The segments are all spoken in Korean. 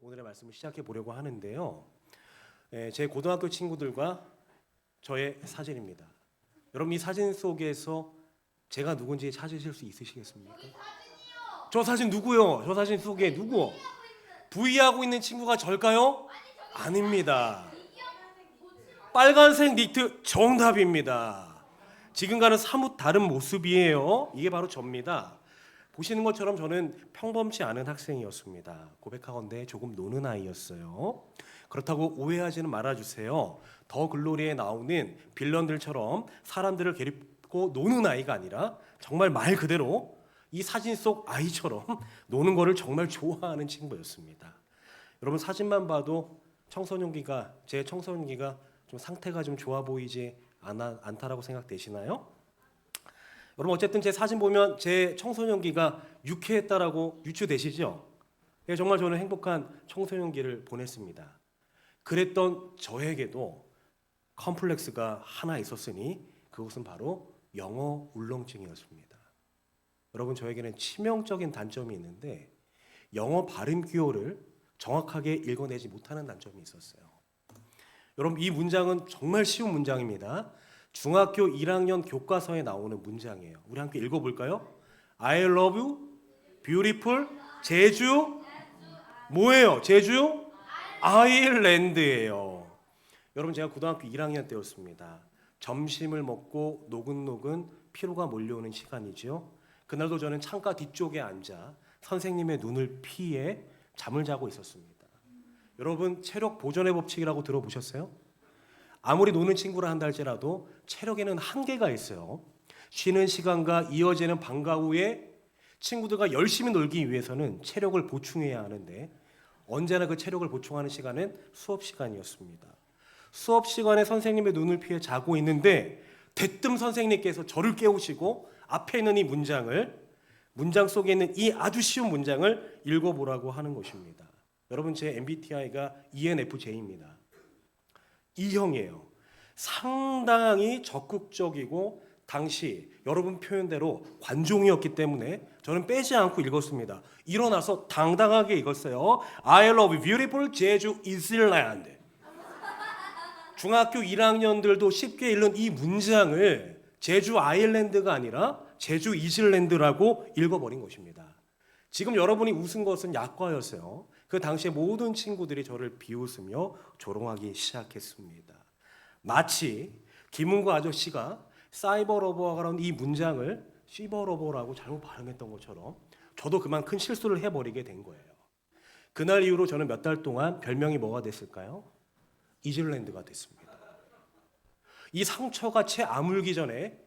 오늘의 말씀을 시작해 보려고 하는데요. 제 고등학교 친구들과 저의 사진입니다. 여러분 이 사진 속에서 제가 누군지 찾으실 수 있으시겠습니까? 저 사진 누구요? 저 사진 속에 누구? V하고 있는 친구가 절까요? 아닙니다. 빨간색 니트 정답입니다. 지금과는 사뭇 다른 모습이에요. 이게 바로 접니다. 보시는 것처럼 저는 평범치 않은 학생이었습니다. 고백하건대 조금 노는 아이였어요. 그렇다고 오해하지는 말아주세요. 더 글로리에 나오는 빌런들처럼 사람들을 괴롭고 노는 아이가 아니라 정말 말 그대로 이 사진 속 아이처럼 노는 거를 정말 좋아하는 친구였습니다. 여러분 사진만 봐도 제 청소년기가 좀 상태가 좀 좋아 보이지 않다라고 생각되시나요? 여러분 어쨌든 제 사진 보면 제 청소년기가 유쾌했다라고 유추되시죠? 예, 정말 저는 행복한 청소년기를 보냈습니다. 그랬던 저에게도 컴플렉스가 하나 있었으니 그것은 바로 영어 울렁증이었습니다. 여러분 저에게는 치명적인 단점이 있는데 영어 발음 기호를 정확하게 읽어내지 못하는 단점이 있었어요. 여러분 이 문장은 정말 쉬운 문장입니다. 중학교 1학년 교과서에 나오는 문장이에요. 우리 함께 읽어볼까요? I love you, beautiful, 제주 뭐예요? 제주 아일랜드예요. 여러분 제가 고등학교 1학년 때였습니다. 점심을 먹고 노근노근 피로가 몰려오는 시간이죠. 그날도 저는 창가 뒤쪽에 앉아 선생님의 눈을 피해 잠을 자고 있었습니다. 여러분 체력 보존의 법칙이라고 들어보셨어요? 아무리 노는 친구라 한다 할지라도 체력에는 한계가 있어요. 쉬는 시간과 이어지는 방과 후에 친구들과 열심히 놀기 위해서는 체력을 보충해야 하는데 언제나 그 체력을 보충하는 시간은 수업 시간이었습니다. 수업 시간에 선생님의 눈을 피해 자고 있는데 대뜸 선생님께서 저를 깨우시고 앞에 있는 이 문장 속에 있는 이 아주 쉬운 문장을 읽어보라고 하는 것입니다. 여러분 제 MBTI가 ENFJ입니다. E형이에요. 상당히 적극적이고 당시 여러분 표현대로 관종이었기 때문에 저는 빼지 않고 읽었습니다. 일어나서 당당하게 읽었어요. I love beautiful 제주 이슬랜드. 중학교 1학년들도 쉽게 읽는 이 문장을 제주 아일랜드가 아니라 제주 이슬랜드라고 읽어버린 것입니다. 지금 여러분이 웃은 것은 약과였어요. 그 당시에 모든 친구들이 저를 비웃으며 조롱하기 시작했습니다. 마치 김은구 아저씨가 사이버러버가 라는 이 문장을 시버러버라고 잘못 발음했던 것처럼 저도 그만 큰 실수를 해버리게 된 거예요. 그날 이후로 저는 몇 달 동안 별명이 뭐가 됐을까요? 이즐랜드가 됐습니다. 이 상처가 채 아물기 전에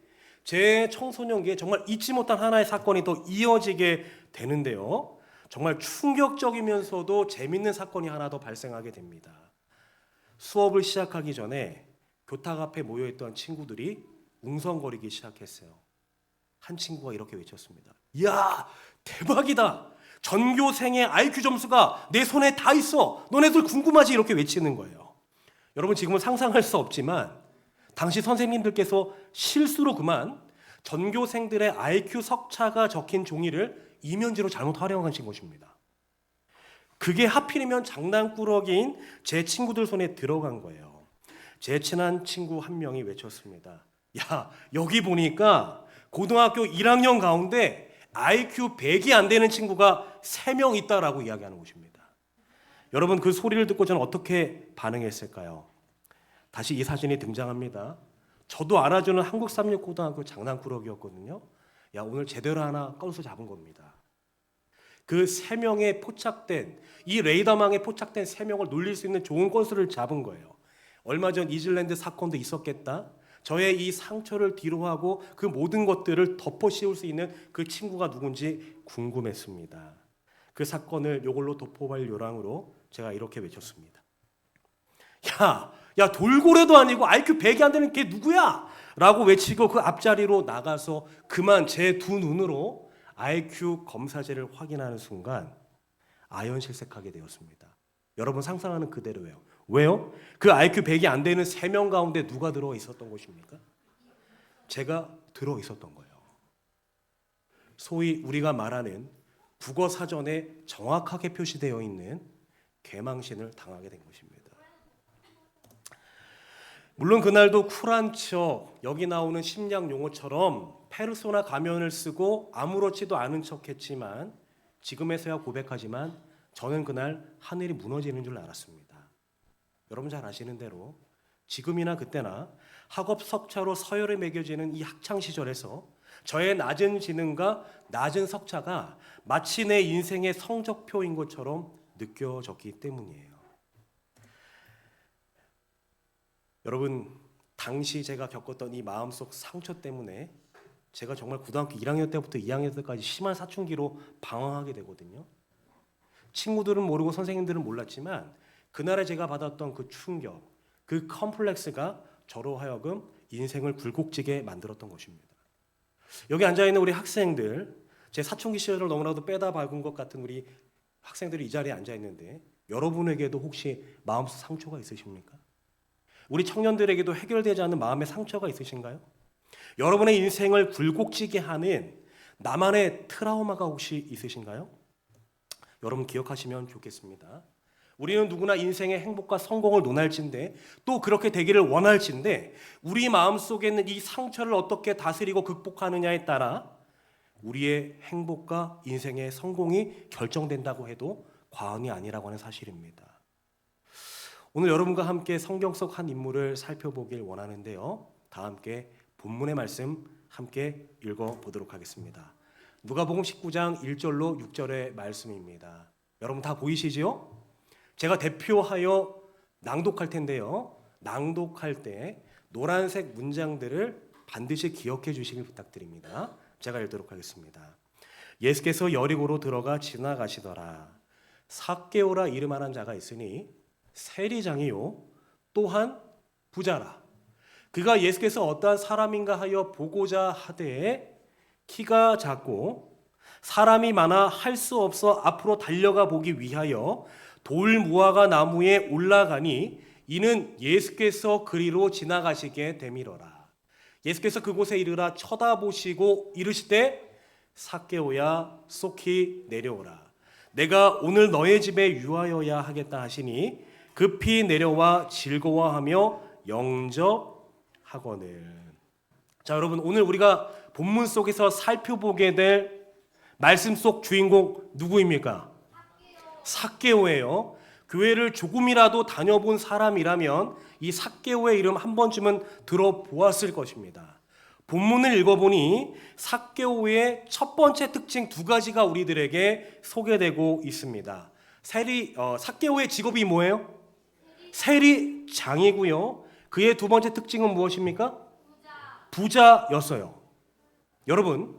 제 청소년기에 정말 잊지 못한 하나의 사건이 또 이어지게 되는데요. 정말 충격적이면서도 재밌는 사건이 하나 더 발생하게 됩니다. 수업을 시작하기 전에 교탁 앞에 모여있던 친구들이 웅성거리기 시작했어요. 한 친구가 이렇게 외쳤습니다. 야, 대박이다. 전교생의 IQ 점수가 내 손에 다 있어. 너네들 궁금하지? 이렇게 외치는 거예요. 여러분 지금은 상상할 수 없지만 당시 선생님들께서 실수로 그만 전교생들의 IQ 석차가 적힌 종이를 이면지로 잘못 활용하신 것입니다. 그게 하필이면 장난꾸러기인 제 친구들 손에 들어간 거예요. 제 친한 친구 한 명이 외쳤습니다. 야, 여기 보니까 고등학교 1학년 가운데 IQ 100이 안 되는 친구가 3명 있다라고 이야기하는 것입니다. 여러분 그 소리를 듣고 저는 어떻게 반응했을까요? 다시 이 사진이 등장합니다. 저도 알아주는 한국삼육고등학교 장난꾸러기였거든요. 야, 오늘 제대로 하나 건수 잡은 겁니다. 그 3명의 포착된 이 레이더망에 포착된 3명을 놀릴 수 있는 좋은 건수를 잡은 거예요. 얼마 전 이즐랜드 사건도 있었겠다. 저의 이 상처를 뒤로하고 그 모든 것들을 덮어 씌울 수 있는 그 친구가 누군지 궁금했습니다. 그 사건을 이걸로 덮어갈 요량으로 제가 이렇게 외쳤습니다. 야, 돌고래도 아니고 IQ 100이 안 되는 걔 누구야? 라고 외치고 그 앞자리로 나가서 그만 제 두 눈으로 IQ 검사제를 확인하는 순간 아연실색하게 되었습니다. 여러분 상상하는 그대로예요. 왜요? 그 IQ 100이 안 되는 3명 가운데 누가 들어 있었던 것입니까? 제가 들어 있었던 거예요. 소위 우리가 말하는 국어 사전에 정확하게 표시되어 있는 개망신을 당하게 된 것입니다. 물론 그날도 쿨한 척, 여기 나오는 심리학 용어처럼 페르소나 가면을 쓰고 아무렇지도 않은 척했지만 지금에서야 고백하지만 저는 그날 하늘이 무너지는 줄 알았습니다. 여러분 잘 아시는 대로 지금이나 그때나 학업 석차로 서열에 매겨지는 이 학창 시절에서 저의 낮은 지능과 낮은 석차가 마치 내 인생의 성적표인 것처럼 느껴졌기 때문이에요. 여러분, 당시 제가 겪었던 이 마음속 상처 때문에 제가 정말 고등학교 1학년 때부터 2학년 때까지 심한 사춘기로 방황하게 되거든요. 친구들은 모르고 선생님들은 몰랐지만 그날에 제가 받았던 그 충격, 그 컴플렉스가 저로 하여금 인생을 굴곡지게 만들었던 것입니다. 여기 앉아있는 우리 학생들, 제 사춘기 시절을 너무나도 빼다 밟은 것 같은 우리 학생들이 이 자리에 앉아있는데 여러분에게도 혹시 마음속 상처가 있으십니까? 우리 청년들에게도 해결되지 않는 마음의 상처가 있으신가요? 여러분의 인생을 굴곡지게 하는 나만의 트라우마가 혹시 있으신가요? 여러분 기억하시면 좋겠습니다. 우리는 누구나 인생의 행복과 성공을 논할진데 또 그렇게 되기를 원할진데 우리 마음속에 있는 이 상처를 어떻게 다스리고 극복하느냐에 따라 우리의 행복과 인생의 성공이 결정된다고 해도 과언이 아니라고 하는 사실입니다. 오늘 여러분과 함께 성경 속 한 인물을 살펴보길 원하는데요. 다 함께 본문의 말씀 함께 읽어보도록 하겠습니다. 누가복음 19장 1절로 6절의 말씀입니다. 여러분 다 보이시지요? 제가 대표하여 낭독할 텐데요. 낭독할 때 노란색 문장들을 반드시 기억해 주시길 부탁드립니다. 제가 읽도록 하겠습니다. 예수께서 여리고로 들어가 지나가시더라. 삭개오라 이름하는 자가 있으니 세리장이요 또한 부자라. 그가 예수께서 어떠한 사람인가 하여 보고자 하되 키가 작고 사람이 많아 할 수 없어 앞으로 달려가 보기 위하여 돌 무화과 나무에 올라가니 이는 예수께서 그리로 지나가시게 되밀어라. 예수께서 그곳에 이르러 쳐다보시고 이르시되 삭개오야 속히 내려오라. 내가 오늘 너의 집에 유하여야 하겠다 하시니 급히 내려와 즐거워하며 영접하거늘. 자, 여러분 오늘 우리가 본문 속에서 살펴보게 될 말씀 속 주인공 누구입니까? 삭개오예요. 교회를 조금이라도 다녀본 사람이라면 이 삭개오의 이름 한 번쯤은 들어보았을 것입니다. 본문을 읽어보니 삭개오의 첫 번째 특징 두 가지가 우리들에게 소개되고 있습니다. 삭개오의 직업이 뭐예요? 세리장이고요. 그의 두 번째 특징은 무엇입니까? 부자였어요. 여러분,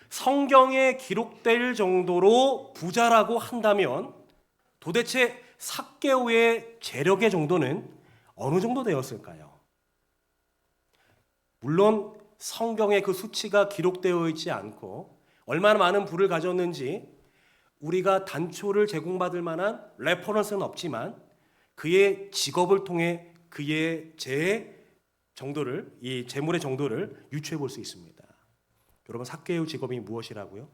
성경에 기록될 정도로 부자라고 한다면 도대체 삭개오의 재력의 정도는 어느 정도 되었을까요? 물론 성경에 그 수치가 기록되어 있지 않고 얼마나 많은 부를 가졌는지 우리가 단초를 제공받을 만한 레퍼런스는 없지만 그의 직업을 통해 그의 이 재물의 정도를 유추해 볼 수 있습니다. 여러분 삭개오 직업이 무엇이라고요?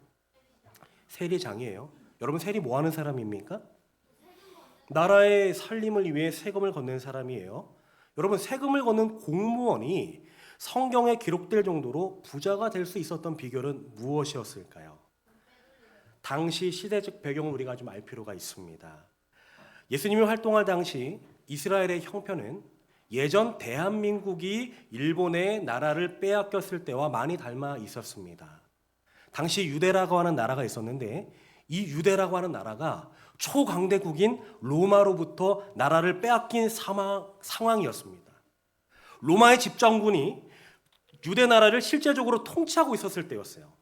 세리장이에요. 여러분 세리 뭐 하는 사람입니까? 나라의 살림을 위해 세금을 걷는 사람이에요. 여러분 세금을 걷는 공무원이 성경에 기록될 정도로 부자가 될 수 있었던 비결은 무엇이었을까요? 당시 시대적 배경을 우리가 좀 알 필요가 있습니다. 예수님이 활동할 당시 이스라엘의 형편은 예전 대한민국이 일본의 나라를 빼앗겼을 때와 많이 닮아 있었습니다. 당시 유대라고 하는 나라가 있었는데 이 유대라고 하는 나라가 초강대국인 로마로부터 나라를 빼앗긴 상황이었습니다. 로마의 집정군이 유대 나라를 실제적으로 통치하고 있었을 때였어요.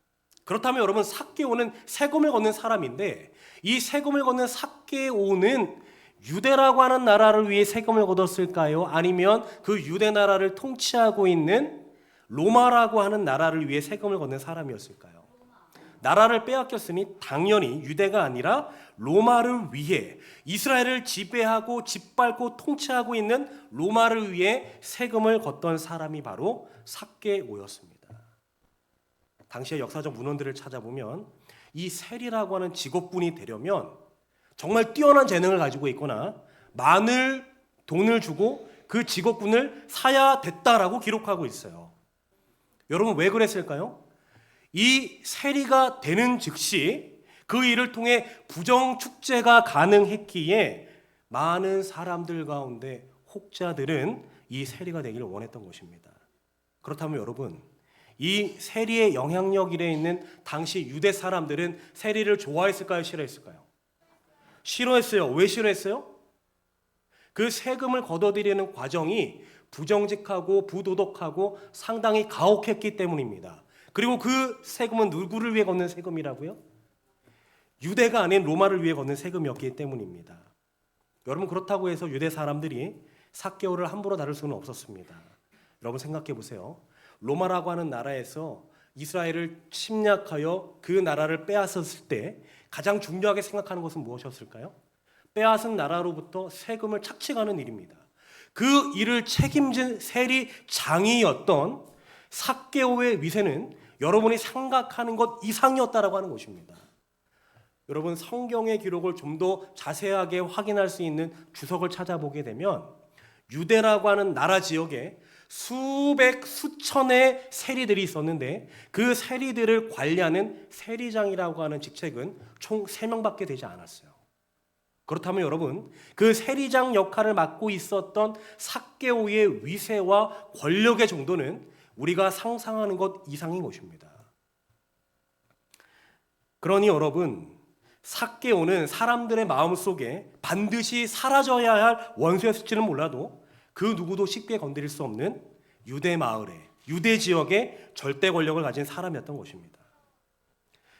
그렇다면 여러분 삭개오는 세금을 걷는 사람인데 이 세금을 걷는 삭개오는 유대라고 하는 나라를 위해 세금을 걷었을까요? 아니면 그 유대 나라를 통치하고 있는 로마라고 하는 나라를 위해 세금을 걷는 사람이었을까요? 나라를 빼앗겼으니 당연히 유대가 아니라 로마를 위해 이스라엘을 지배하고 짓밟고 통치하고 있는 로마를 위해 세금을 걷던 사람이 바로 삭개오였습니다. 당시의 역사적 문헌들을 찾아보면 이 세리라고 하는 직업군이 되려면 정말 뛰어난 재능을 가지고 있거나 많은 돈을 주고 그 직업군을 사야 됐다라고 기록하고 있어요. 여러분 왜 그랬을까요? 이 세리가 되는 즉시 그 일을 통해 부정축제가 가능했기에 많은 사람들 가운데 혹자들은 이 세리가 되기를 원했던 것입니다. 그렇다면 여러분, 이 세리의 영향력 일에 있는 당시 유대 사람들은 세리를 좋아했을까요? 싫어했을까요? 싫어했어요. 왜 싫어했어요? 그 세금을 걷어들이는 과정이 부정직하고 부도덕하고 상당히 가혹했기 때문입니다. 그리고 그 세금은 누구를 위해 걷는 세금이라고요? 유대가 아닌 로마를 위해 걷는 세금이었기 때문입니다. 여러분 그렇다고 해서 유대 사람들이 삭개오를 함부로 다룰 수는 없었습니다. 여러분 생각해 보세요. 로마라고 하는 나라에서 이스라엘을 침략하여 그 나라를 빼앗았을 때 가장 중요하게 생각하는 것은 무엇이었을까요? 빼앗은 나라로부터 세금을 착취하는 일입니다. 그 일을 책임진 세리장이었던 삭개오의 위세는 여러분이 생각하는 것 이상이었다라고 하는 것입니다. 여러분 성경의 기록을 좀 더 자세하게 확인할 수 있는 주석을 찾아보게 되면 유대라고 하는 나라 지역에 수백 수천의 세리들이 있었는데 그 세리들을 관리하는 세리장이라고 하는 직책은 총 3명밖에 되지 않았어요. 그렇다면 여러분 그 세리장 역할을 맡고 있었던 삭개오의 위세와 권력의 정도는 우리가 상상하는 것 이상인 것입니다. 그러니 여러분 삭개오는 사람들의 마음속에 반드시 사라져야 할 원수였을지는 몰라도 그 누구도 쉽게 건드릴 수 없는 유대 마을에 유대 지역의 절대 권력을 가진 사람이었던 것입니다.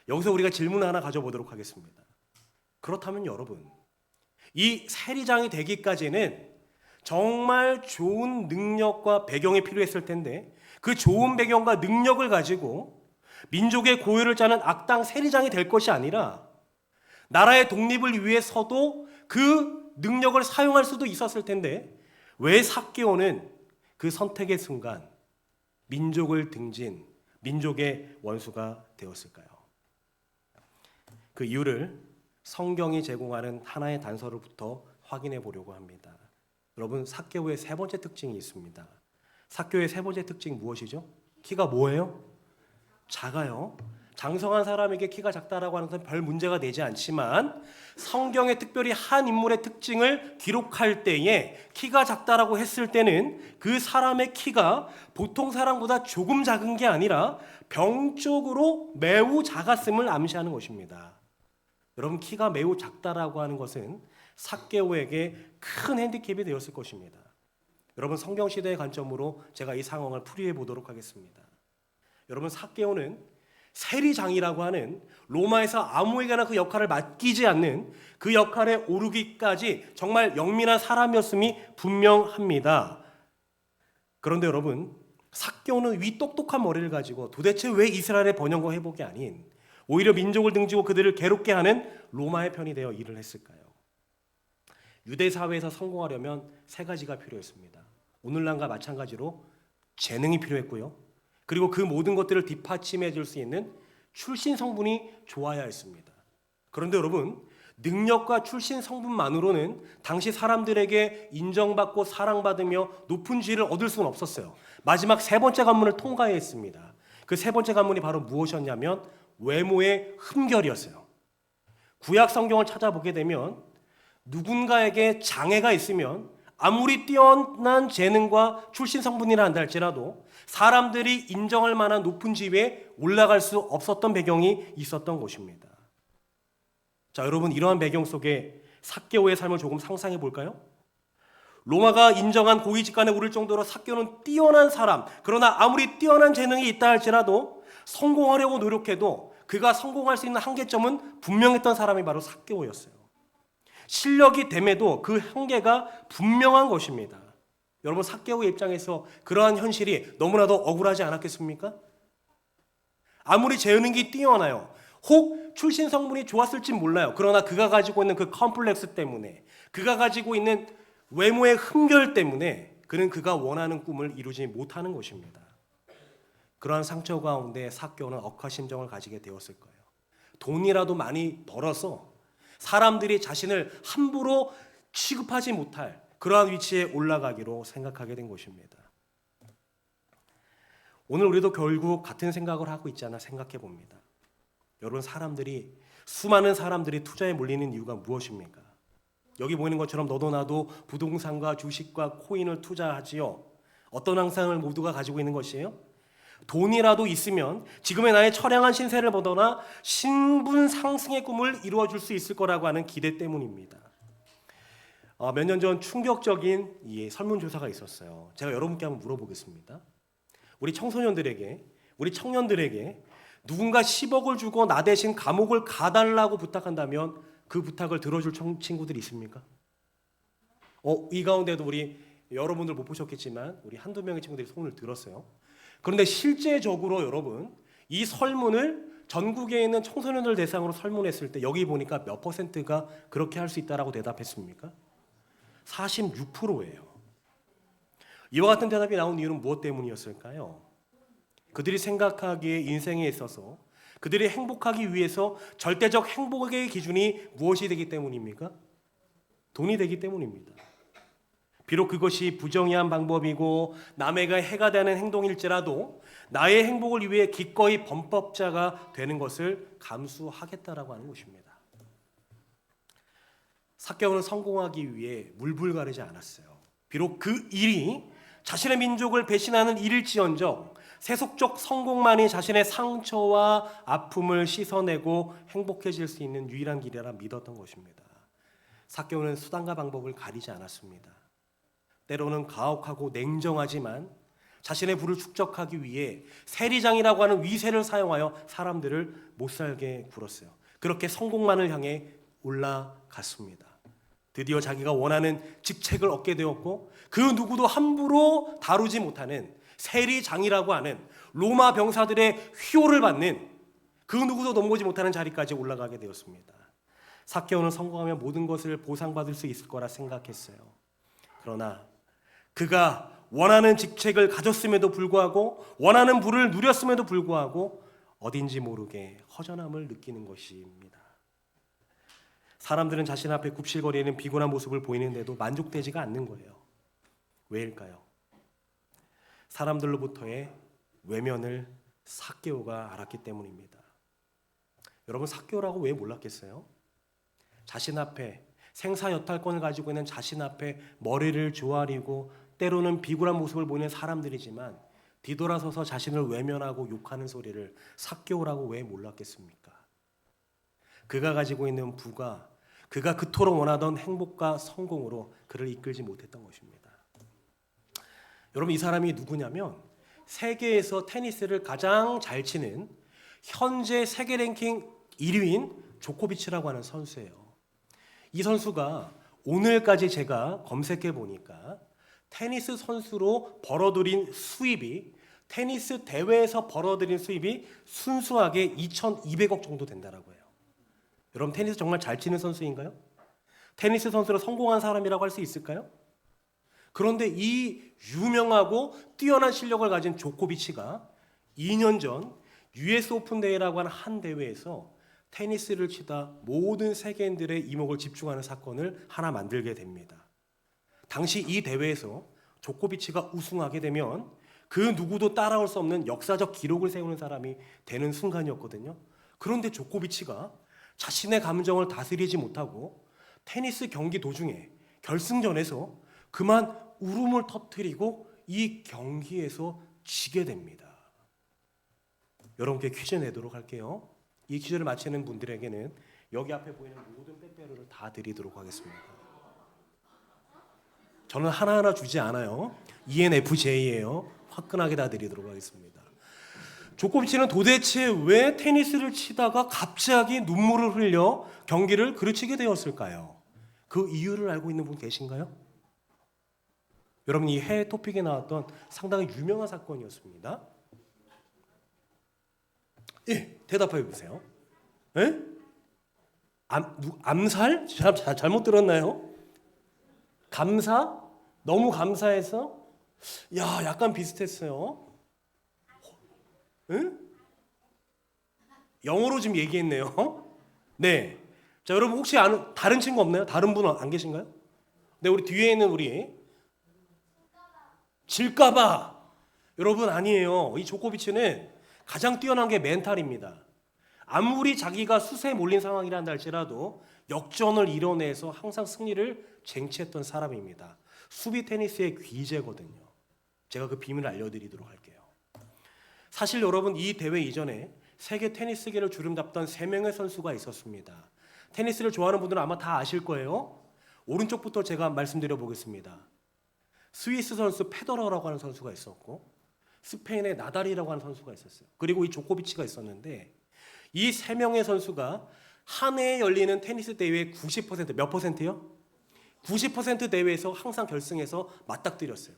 여기서 우리가 질문을 하나 가져보도록 하겠습니다. 그렇다면 여러분 이 세리장이 되기까지는 정말 좋은 능력과 배경이 필요했을 텐데 그 좋은 배경과 능력을 가지고 민족의 고유를 짜는 악당 세리장이 될 것이 아니라 나라의 독립을 위해서도 그 능력을 사용할 수도 있었을 텐데 왜 삭개오는 그 선택의 순간 민족을 등진 민족의 원수가 되었을까요? 그 이유를 성경이 제공하는 하나의 단서로부터 확인해 보려고 합니다. 여러분 삭개오의 세 번째 특징이 있습니다. 삭개오의 세 번째 특징 무엇이죠? 키가 뭐예요? 작아요. 장성한 사람에게 키가 작다라고 하는 것은 별 문제가 되지 않지만 성경에 특별히 한 인물의 특징을 기록할 때에 키가 작다라고 했을 때는 그 사람의 키가 보통 사람보다 조금 작은 게 아니라 병적으로 매우 작았음을 암시하는 것입니다. 여러분 키가 매우 작다라고 하는 것은 삭개오에게 큰 핸디캡이 되었을 것입니다. 여러분 성경시대의 관점으로 제가 이 상황을 풀이해 보도록 하겠습니다. 여러분 삭개오는 세리장이라고 하는 로마에서 아무에게나 그 역할을 맡기지 않는 그 역할에 오르기까지 정말 영민한 사람이었음이 분명합니다. 그런데 여러분 삭개오는 위 똑똑한 머리를 가지고 도대체 왜 이스라엘의 번영과 회복이 아닌 오히려 민족을 등지고 그들을 괴롭게 하는 로마의 편이 되어 일을 했을까요? 유대 사회에서 성공하려면 세 가지가 필요했습니다. 오늘날과 마찬가지로 재능이 필요했고요. 그리고 그 모든 것들을 뒷받침해 줄 수 있는 출신 성분이 좋아야 했습니다. 그런데 여러분 능력과 출신 성분만으로는 당시 사람들에게 인정받고 사랑받으며 높은 지위를 얻을 수는 없었어요. 마지막 세 번째 관문을 통과해야 했습니다. 그 세 번째 관문이 바로 무엇이었냐면 외모의 흠결이었어요. 구약 성경을 찾아보게 되면 누군가에게 장애가 있으면 아무리 뛰어난 재능과 출신 성분이라 한다 할지라도 사람들이 인정할 만한 높은 지위에 올라갈 수 없었던 배경이 있었던 것입니다. 자, 여러분 이러한 배경 속에 삭개오의 삶을 조금 상상해 볼까요? 로마가 인정한 고위 직관에 오를 정도로 삭개오는 뛰어난 사람, 그러나 아무리 뛰어난 재능이 있다 할지라도 성공하려고 노력해도 그가 성공할 수 있는 한계점은 분명했던 사람이 바로 삭개오였어요. 실력이 됨에도 그 한계가 분명한 것입니다. 여러분 삭개오의 입장에서 그러한 현실이 너무나도 억울하지 않았겠습니까? 아무리 재능이 뛰어나요. 혹 출신 성분이 좋았을지 몰라요. 그러나 그가 가지고 있는 그 컴플렉스 때문에 그가 가지고 있는 외모의 흠결 때문에 그는 그가 원하는 꿈을 이루지 못하는 것입니다. 그러한 상처 가운데 삭개오는 억하심정을 가지게 되었을 거예요. 돈이라도 많이 벌어서 사람들이 자신을 함부로 취급하지 못할 그러한 위치에 올라가기로 생각하게 된 것입니다. 오늘 우리도 결국 같은 생각을 하고 있지 않나 생각해 봅니다. 여러분, 수많은 사람들이 투자에 몰리는 이유가 무엇입니까? 여기 보이는 것처럼 너도 나도 부동산과 주식과 코인을 투자하지요. 어떤 항상을 모두가 가지고 있는 것이에요? 돈이라도 있으면 지금의 나의 처량한 신세를 보거나 신분 상승의 꿈을 이루어줄 수 있을 거라고 하는 기대 때문입니다. 몇 년 전 충격적인 설문조사가 있었어요. 제가 여러분께 한번 물어보겠습니다. 우리 청소년들에게, 우리 청년들에게 누군가 10억을 주고 나 대신 감옥을 가달라고 부탁한다면 그 부탁을 들어줄 친구들이 있습니까? 이 가운데도 우리 여러분들 못 보셨겠지만 우리 한두 명의 친구들이 손을 들었어요. 그런데 실제적으로 여러분, 이 설문을 전국에 있는 청소년들 대상으로 설문했을 때 여기 보니까 몇 퍼센트가 그렇게 할 수 있다라고 대답했습니까? 46%예요. 이와 같은 대답이 나온 이유는 무엇 때문이었을까요? 그들이 생각하기에 인생에 있어서 그들이 행복하기 위해서 절대적 행복의 기준이 무엇이 되기 때문입니까? 돈이 되기 때문입니다. 비록 그것이 부정의한 방법이고 남에게 해가 되는 행동일지라도 나의 행복을 위해 기꺼이 범법자가 되는 것을 감수하겠다라고 하는 것입니다. 삭개오는 성공하기 위해 물불 가리지 않았어요. 비록 그 일이 자신의 민족을 배신하는 일일지언정 세속적 성공만이 자신의 상처와 아픔을 씻어내고 행복해질 수 있는 유일한 길이라 믿었던 것입니다. 삭개오는 수단과 방법을 가리지 않았습니다. 때로는 가혹하고 냉정하지만 자신의 부를 축적하기 위해 세리장이라고 하는 위세를 사용하여 사람들을 못살게 굴었어요. 그렇게 성공만을 향해 올라갔습니다. 드디어 자기가 원하는 직책을 얻게 되었고 그 누구도 함부로 다루지 못하는 세리장이라고 하는 로마 병사들의 휘호를 받는 그 누구도 넘보지 못하는 자리까지 올라가게 되었습니다. 삭개오는 성공하면 모든 것을 보상받을 수 있을 거라 생각했어요. 그러나 그가 원하는 직책을 가졌음에도 불구하고 원하는 부를 누렸음에도 불구하고 어딘지 모르게 허전함을 느끼는 것입니다. 사람들은 자신 앞에 굽실거리는 비굴한 모습을 보이는데도 만족되지가 않는 거예요. 왜일까요? 사람들로부터의 외면을 삭개오가 알았기 때문입니다. 여러분, 삭개오라고 왜 몰랐겠어요? 자신 앞에 생사여탈권을 가지고 있는 자신 앞에 머리를 조아리고 때로는 비굴한 모습을 보이는 사람들이지만 뒤돌아서서 자신을 외면하고 욕하는 소리를 삭개오라고 왜 몰랐겠습니까? 그가 가지고 있는 부가 그가 그토록 원하던 행복과 성공으로 그를 이끌지 못했던 것입니다. 여러분, 이 사람이 누구냐면 세계에서 테니스를 가장 잘 치는 현재 세계 랭킹 1위인 조코비치라고 하는 선수예요. 이 선수가 오늘까지 제가 검색해 보니까 테니스 선수로 벌어들인 수입이 테니스 대회에서 벌어들인 수입이 순수하게 2,200억 정도 된다라고 해요. 여러분, 테니스 정말 잘 치는 선수인가요? 테니스 선수로 성공한 사람이라고 할 수 있을까요? 그런데 이 유명하고 뛰어난 실력을 가진 조코비치가 2년 전 US 오픈 대회라고 하는 한 대회에서 테니스를 치다 모든 세계인들의 이목을 집중하는 사건을 하나 만들게 됩니다. 당시 이 대회에서 조코비치가 우승하게 되면 그 누구도 따라올 수 없는 역사적 기록을 세우는 사람이 되는 순간이었거든요. 그런데 조코비치가 자신의 감정을 다스리지 못하고 테니스 경기 도중에 결승전에서 그만 울음을 터뜨리고 이 경기에서 지게 됩니다. 여러분께 퀴즈 내도록 할게요. 이 퀴즈를 맞히는 분들에게는 여기 앞에 보이는 모든 빼빼로를 다 드리도록 하겠습니다. 저는 하나하나 주지 않아요. ENFJ예요. 화끈하게 다 드리도록 하겠습니다. 조코비치는 도대체 왜 테니스를 치다가 갑자기 눈물을 흘려 경기를 그르치게 되었을까요? 그 이유를 알고 있는 분 계신가요? 여러분, 이 해외 토픽에 나왔던 상당히 유명한 사건이었습니다. 예, 대답해 보세요. 예? 암살? 잘못 들었나요? 감사? 너무 감사해서? 야, 약간 비슷했어요. 응? 영어로 좀 얘기했네요. 네, 자, 여러분 혹시 아는 다른 친구 없나요? 다른 분 안 계신가요? 네, 우리 뒤에 있는 우리 질까봐. 여러분 아니에요. 이 조코비치는 가장 뛰어난 게 멘탈입니다. 아무리 자기가 수세에 몰린 상황이란다 할지라도 역전을 이뤄내서 항상 승리를 쟁취했던 사람입니다. 수비 테니스의 귀재거든요. 제가 그 비밀을 알려드리도록 할게요. 사실 여러분 이 대회 이전에 세계 테니스계를 주름잡던 3명의 선수가 있었습니다. 테니스를 좋아하는 분들은 아마 다 아실 거예요. 오른쪽부터 제가 말씀드려 보겠습니다. 스위스 선수 페더러라고 하는 선수가 있었고, 스페인의 나달이라고 하는 선수가 있었어요. 그리고 이 조코비치가 있었는데, 이 3명의 선수가 한 해에 열리는 테니스 대회의 90%, 몇 퍼센트요? 90% 대회에서 항상 결승에서 맞닥뜨렸어요.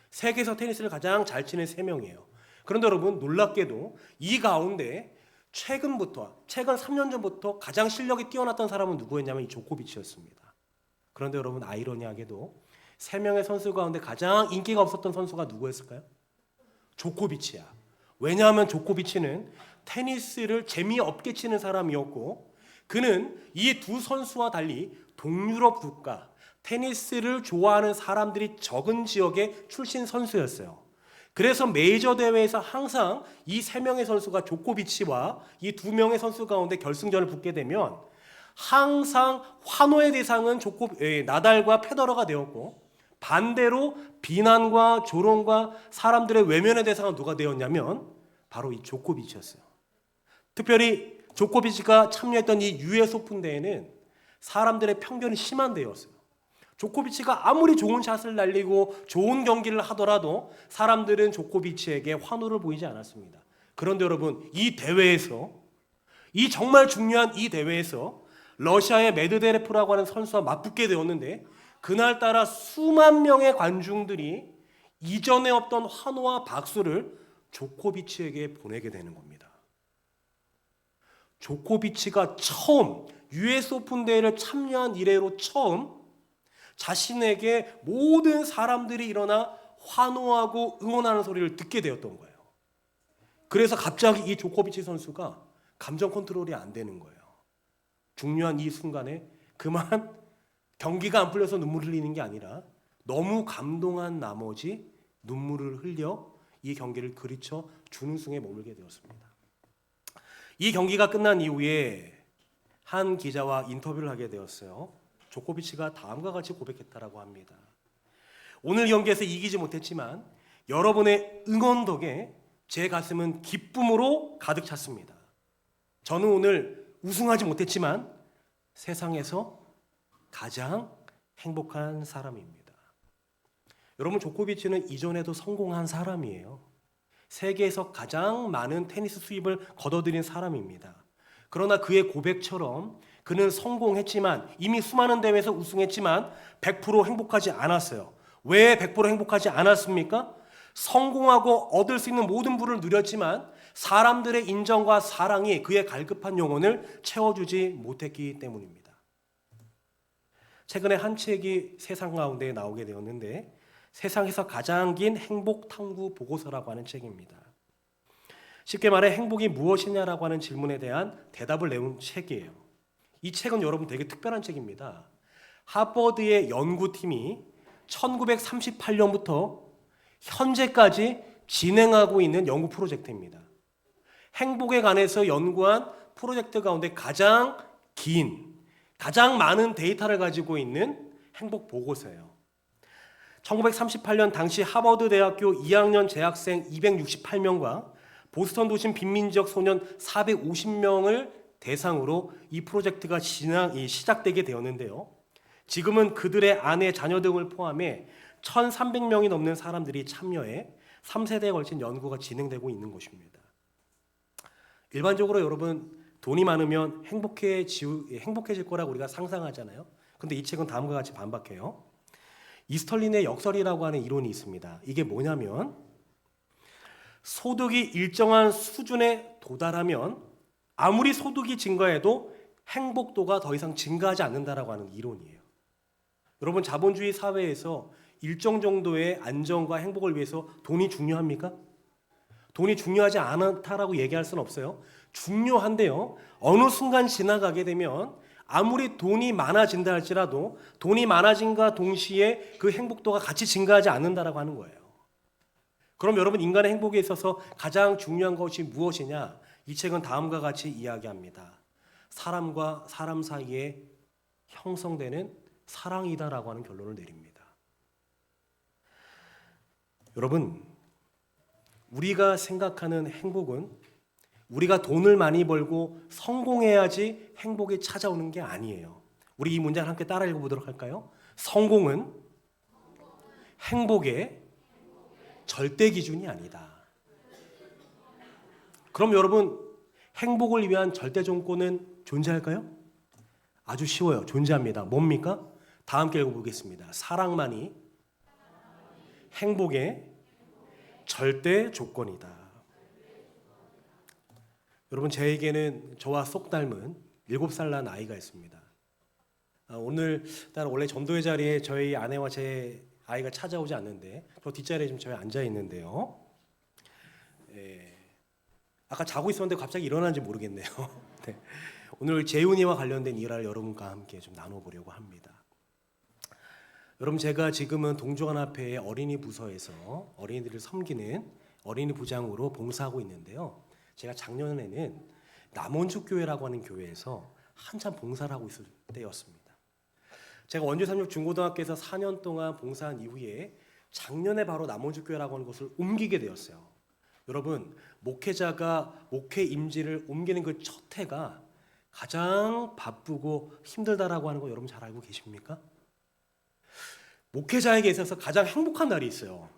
세계에서 테니스를 가장 잘 치는 3명이에요. 그런데 여러분 놀랍게도 이 가운데 최근 3년 전부터 가장 실력이 뛰어났던 사람은 누구였냐면 이 조코비치였습니다. 그런데 여러분 아이러니하게도 3명의 선수 가운데 가장 인기가 없었던 선수가 누구였을까요? 조코비치야. 왜냐하면 조코비치는 테니스를 재미없게 치는 사람이었고, 그는 이 두 선수와 달리 동유럽 국가, 테니스를 좋아하는 사람들이 적은 지역의 출신 선수였어요. 그래서 메이저 대회에서 항상 이 3명의 선수가 조코비치와 이 2명의 선수 가운데 결승전을 붙게 되면 항상 환호의 대상은 나달과 페더러가 되었고, 반대로 비난과 조롱과 사람들의 외면의 대상은 누가 되었냐면 바로 이 조코비치였어요. 특별히 조코비치가 참여했던 이 US 오픈 대회는 사람들의 편견이 심한 대회였어요. 조코비치가 아무리 좋은 샷을 날리고 좋은 경기를 하더라도 사람들은 조코비치에게 환호를 보이지 않았습니다. 그런데 여러분 이 대회에서, 이 정말 중요한 이 대회에서 러시아의 메드베데프라고 하는 선수와 맞붙게 되었는데, 그날따라 수만 명의 관중들이 이전에 없던 환호와 박수를 조코비치에게 보내게 되는 겁니다. 조코비치가 처음 US 오픈 대회를 참여한 이래로 처음 자신에게 모든 사람들이 일어나 환호하고 응원하는 소리를 듣게 되었던 거예요. 그래서 갑자기 이 조코비치 선수가 감정 컨트롤이 안 되는 거예요. 중요한 이 순간에 그만 경기가 안 풀려서 눈물을 흘리는 게 아니라 너무 감동한 나머지 눈물을 흘려 이 경기를 그르쳐 준우승에 머물게 되었습니다. 이 경기가 끝난 이후에 한 기자와 인터뷰를 하게 되었어요. 조코비치가 다음과 같이 고백했다라고 합니다. 오늘 경기에서 이기지 못했지만 여러분의 응원 덕에 제 가슴은 기쁨으로 가득 찼습니다. 저는 오늘 우승하지 못했지만 세상에서 가장 행복한 사람입니다. 여러분 조코비치는 이전에도 성공한 사람이에요. 세계에서 가장 많은 테니스 수입을 거둬들인 사람입니다. 그러나 그의 고백처럼 그는 성공했지만, 이미 수많은 대회에서 우승했지만 100% 행복하지 않았어요. 왜 100% 행복하지 않았습니까? 성공하고 얻을 수 있는 모든 부를 누렸지만 사람들의 인정과 사랑이 그의 갈급한 영혼을 채워주지 못했기 때문입니다. 최근에 한 책이 세상 가운데 나오게 되었는데, 세상에서 가장 긴 행복 탐구 보고서라고 하는 책입니다. 쉽게 말해 행복이 무엇이냐라고 하는 질문에 대한 대답을 내온 책이에요. 이 책은 여러분 되게 특별한 책입니다. 하버드의 연구팀이 1938년부터 현재까지 진행하고 있는 연구 프로젝트입니다. 행복에 관해서 연구한 프로젝트 가운데 가장 긴, 가장 많은 데이터를 가지고 있는 행복 보고서예요. 1938년 당시 하버드 대학교 2학년 재학생 268명과 보스턴 도심 빈민 지역 소년 450명을 대상으로 이 프로젝트가 시작되게 되었는데요. 지금은 그들의 아내, 자녀 등을 포함해 1,300명이 넘는 사람들이 참여해 3세대에 걸친 연구가 진행되고 있는 것입니다. 일반적으로 여러분 돈이 많으면 행복해질 거라고 우리가 상상하잖아요. 근데 이 책은 다음과 같이 반박해요. 이스털린의 역설이라고 하는 이론이 있습니다. 이게 뭐냐면 소득이 일정한 수준에 도달하면 아무리 소득이 증가해도 행복도가 더 이상 증가하지 않는다라고 하는 이론이에요. 여러분 자본주의 사회에서 일정 정도의 안정과 행복을 위해서 돈이 중요합니까? 돈이 중요하지 않다라고 얘기할 수는 없어요. 중요한데요. 어느 순간 지나가게 되면 아무리 돈이 많아진다 할지라도 돈이 많아진과 동시에 그 행복도가 같이 증가하지 않는다라고 하는 거예요. 그럼 여러분, 인간의 행복에 있어서 가장 중요한 것이 무엇이냐? 이 책은 다음과 같이 이야기합니다. 사람과 사람 사이에 형성되는 사랑이다라고 하는 결론을 내립니다. 여러분, 우리가 생각하는 행복은 우리가 돈을 많이 벌고 성공해야지 행복이 찾아오는 게 아니에요. 우리 이 문장을 함께 따라 읽어보도록 할까요? 성공은 행복의 절대 기준이 아니다. 그럼 여러분, 행복을 위한 절대 조건은 존재할까요? 아주 쉬워요. 존재합니다. 뭡니까? 다 함께 읽어보겠습니다. 사랑만이 행복의 절대 조건이다. 여러분, 저에게는 저와 쏙 닮은 7살 난 아이가 있습니다. 오늘따라 원래 전도의 자리에 저희 아내와 제 아이가 찾아오지 않는데 저 뒷자리에 지금 저희 앉아 있는데요. 아까 자고 있었는데 갑자기 일어난지 모르겠네요. 네. 오늘 재훈이와 관련된 일화를 여러분과 함께 좀 나눠보려고 합니다. 여러분, 제가 지금은 동조관합회의 어린이 부서에서 어린이들을 섬기는 어린이 부장으로 봉사하고 있는데요. 제가 작년에는 남원주교회라고 하는 교회에서 한참 봉사를 하고 있을 때였습니다. 제가 원주 삼육 중고등학교에서 4년 동안 봉사한 이후에 작년에 바로 남원주교회라고 하는 곳을 옮기게 되었어요. 여러분, 목회자가 목회 임지를 옮기는 그 첫 해가 가장 바쁘고 힘들다라고 하는 거 여러분 잘 알고 계십니까? 목회자에게 있어서 가장 행복한 날이 있어요.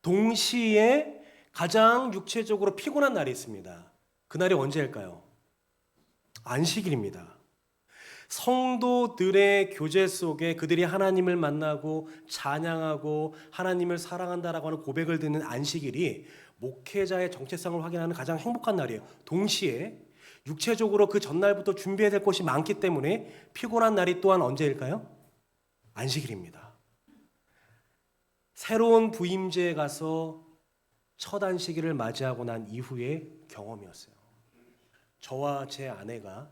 동시에 가장 육체적으로 피곤한 날이 있습니다. 그날이 언제일까요? 안식일입니다. 성도들의 교제 속에 그들이 하나님을 만나고 찬양하고 하나님을 사랑한다라고 하는 고백을 듣는 안식일이 목회자의 정체성을 확인하는 가장 행복한 날이에요. 동시에 육체적으로 그 전날부터 준비해야 될 것이 많기 때문에 피곤한 날이 또한 언제일까요? 안식일입니다. 새로운 부임제에 가서 첫 안식일을 맞이하고 난 이후의 경험이었어요. 저와 제 아내가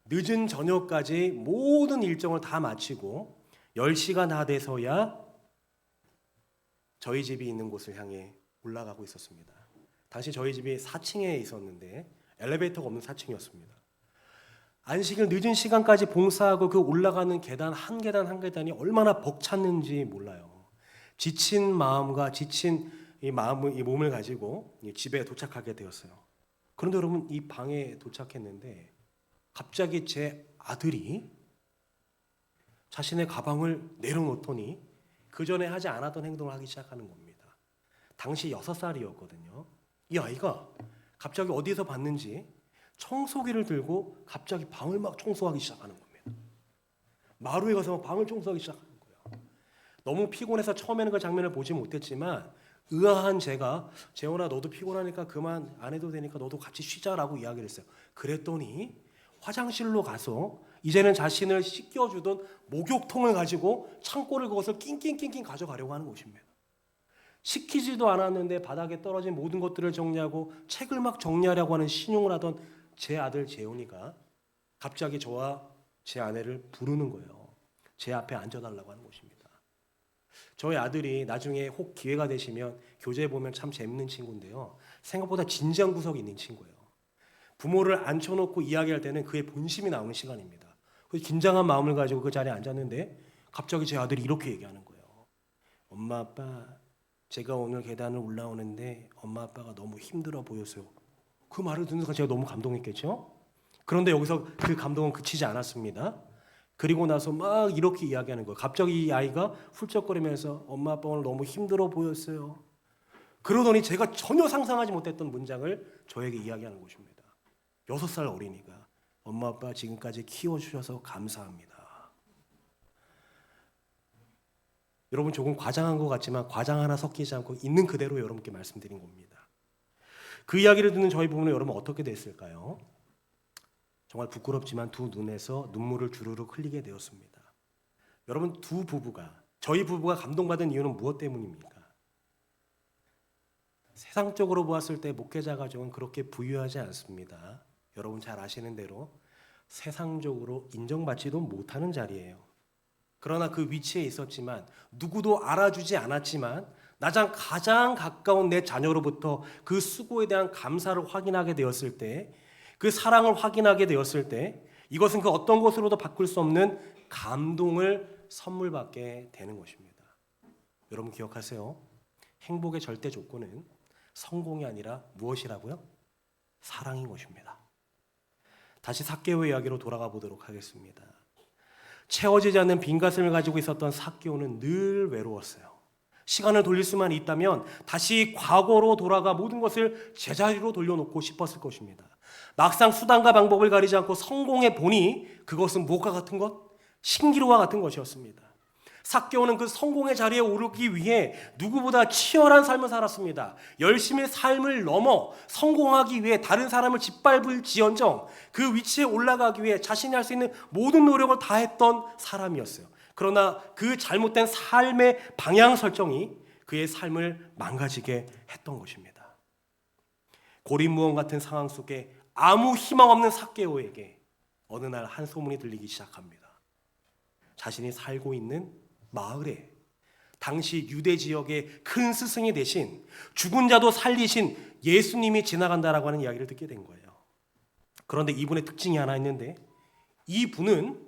늦은 저녁까지 모든 일정을 다 마치고 10시가 다 돼서야 저희 집이 있는 곳을 향해 올라가고 있었습니다. 당시 저희 집이 4층에 있었는데 엘리베이터가 없는 4층이었습니다. 안식일 늦은 시간까지 봉사하고 그 올라가는 계단 한 계단 한 계단이 얼마나 벅찼는지 몰라요. 지친 마음과 지친 이 몸을 가지고 집에 도착하게 되었어요. 그런데 여러분, 이 방에 도착했는데 갑자기 제 아들이 자신의 가방을 내려놓더니 그 전에 하지 않았던 행동을 하기 시작하는 겁니다. 당시 6살이었거든요. 이 아이가 갑자기 어디서 봤는지 청소기를 들고 갑자기 방을 막 청소하기 시작하는 겁니다. 마루에 가서 막 방을 청소하기 시작하는 거예요. 너무 피곤해서 처음에는 그 장면을 보지 못했지만 의아한 제가 재원아, 너도 피곤하니까 그만 안 해도 되니까 너도 같이 쉬자라고 이야기를 했어요. 그랬더니 화장실로 가서 이제는 자신을 씻겨주던 목욕통을 가지고 창고를 그것을 낑낑낑낑 가져가려고 하는 것입니다. 시키지도 않았는데 바닥에 떨어진 모든 것들을 정리하고 책을 막 정리하려고 하는 신용을 하던 제 아들 재훈이가 갑자기 저와 제 아내를 부르는 거예요. 제 앞에 앉아달라고 하는 것입니다. 저희 아들이 나중에 혹 기회가 되시면 교재에 보면 참 재밌는 친구인데요. 생각보다 진지한 구석이 있는 친구예요. 부모를 앉혀놓고 이야기할 때는 그의 본심이 나오는 시간입니다. 그래서 긴장한 마음을 가지고 그 자리에 앉았는데 갑자기 제 아들이 이렇게 얘기하는 거예요. 엄마, 아빠, 제가 오늘 계단을 올라오는데 엄마, 아빠가 너무 힘들어 보였어요. 그 말을 듣는 순간 제가 너무 감동했겠죠? 그런데 여기서 그 감동은 그치지 않았습니다. 그리고 나서 막 이렇게 이야기하는 거예요. 갑자기 이 아이가 훌쩍거리면서 엄마, 아빠 오늘 너무 힘들어 보였어요. 그러더니 제가 전혀 상상하지 못했던 문장을 저에게 이야기하는 것입니다. 6살 어린이가 엄마, 아빠 지금까지 키워주셔서 감사합니다. 여러분, 조금 과장한 것 같지만 과장 하나 섞이지 않고 있는 그대로 여러분께 말씀드린 겁니다. 그 이야기를 듣는 저희 부부는 여러분 어떻게 됐을까요? 정말 부끄럽지만 두 눈에서 눈물을 주르륵 흘리게 되었습니다. 여러분, 저희 부부가 감동받은 이유는 무엇 때문입니까? 세상적으로 보았을 때 목회자 가정은 그렇게 부유하지 않습니다. 여러분 잘 아시는 대로 세상적으로 인정받지도 못하는 자리예요. 그러나 그 위치에 있었지만 누구도 알아주지 않았지만 나장 가장 가까운 내 자녀로부터 그 수고에 대한 감사를 확인하게 되었을 때, 그 사랑을 확인하게 되었을 때 이것은 그 어떤 것으로도 바꿀 수 없는 감동을 선물 받게 되는 것입니다. 여러분 기억하세요. 행복의 절대 조건은 성공이 아니라 무엇이라고요? 사랑인 것입니다. 다시 삭개오의 이야기로 돌아가 보도록 하겠습니다. 채워지지 않는 빈가슴을 가지고 있었던 삭개오는 늘 외로웠어요. 시간을 돌릴 수만 있다면 다시 과거로 돌아가 모든 것을 제자리로 돌려놓고 싶었을 것입니다. 막상 수단과 방법을 가리지 않고 성공해 보니 그것은 무엇과 같은 것? 신기루와 같은 것이었습니다. 삭개오는 그 성공의 자리에 오르기 위해 누구보다 치열한 삶을 살았습니다. 열심히 삶을 넘어 성공하기 위해 다른 사람을 짓밟을지언정 그 위치에 올라가기 위해 자신이 할 수 있는 모든 노력을 다했던 사람이었어요. 그러나 그 잘못된 삶의 방향 설정이 그의 삶을 망가지게 했던 것입니다. 고립무원 같은 상황 속에 아무 희망 없는 삭개오에게 어느 날 한 소문이 들리기 시작합니다. 자신이 살고 있는 마을에 당시 유대 지역의 큰 스승이 되신 죽은 자도 살리신 예수님이 지나간다라고 하는 이야기를 듣게 된 거예요. 그런데 이분의 특징이 하나 있는데, 이분은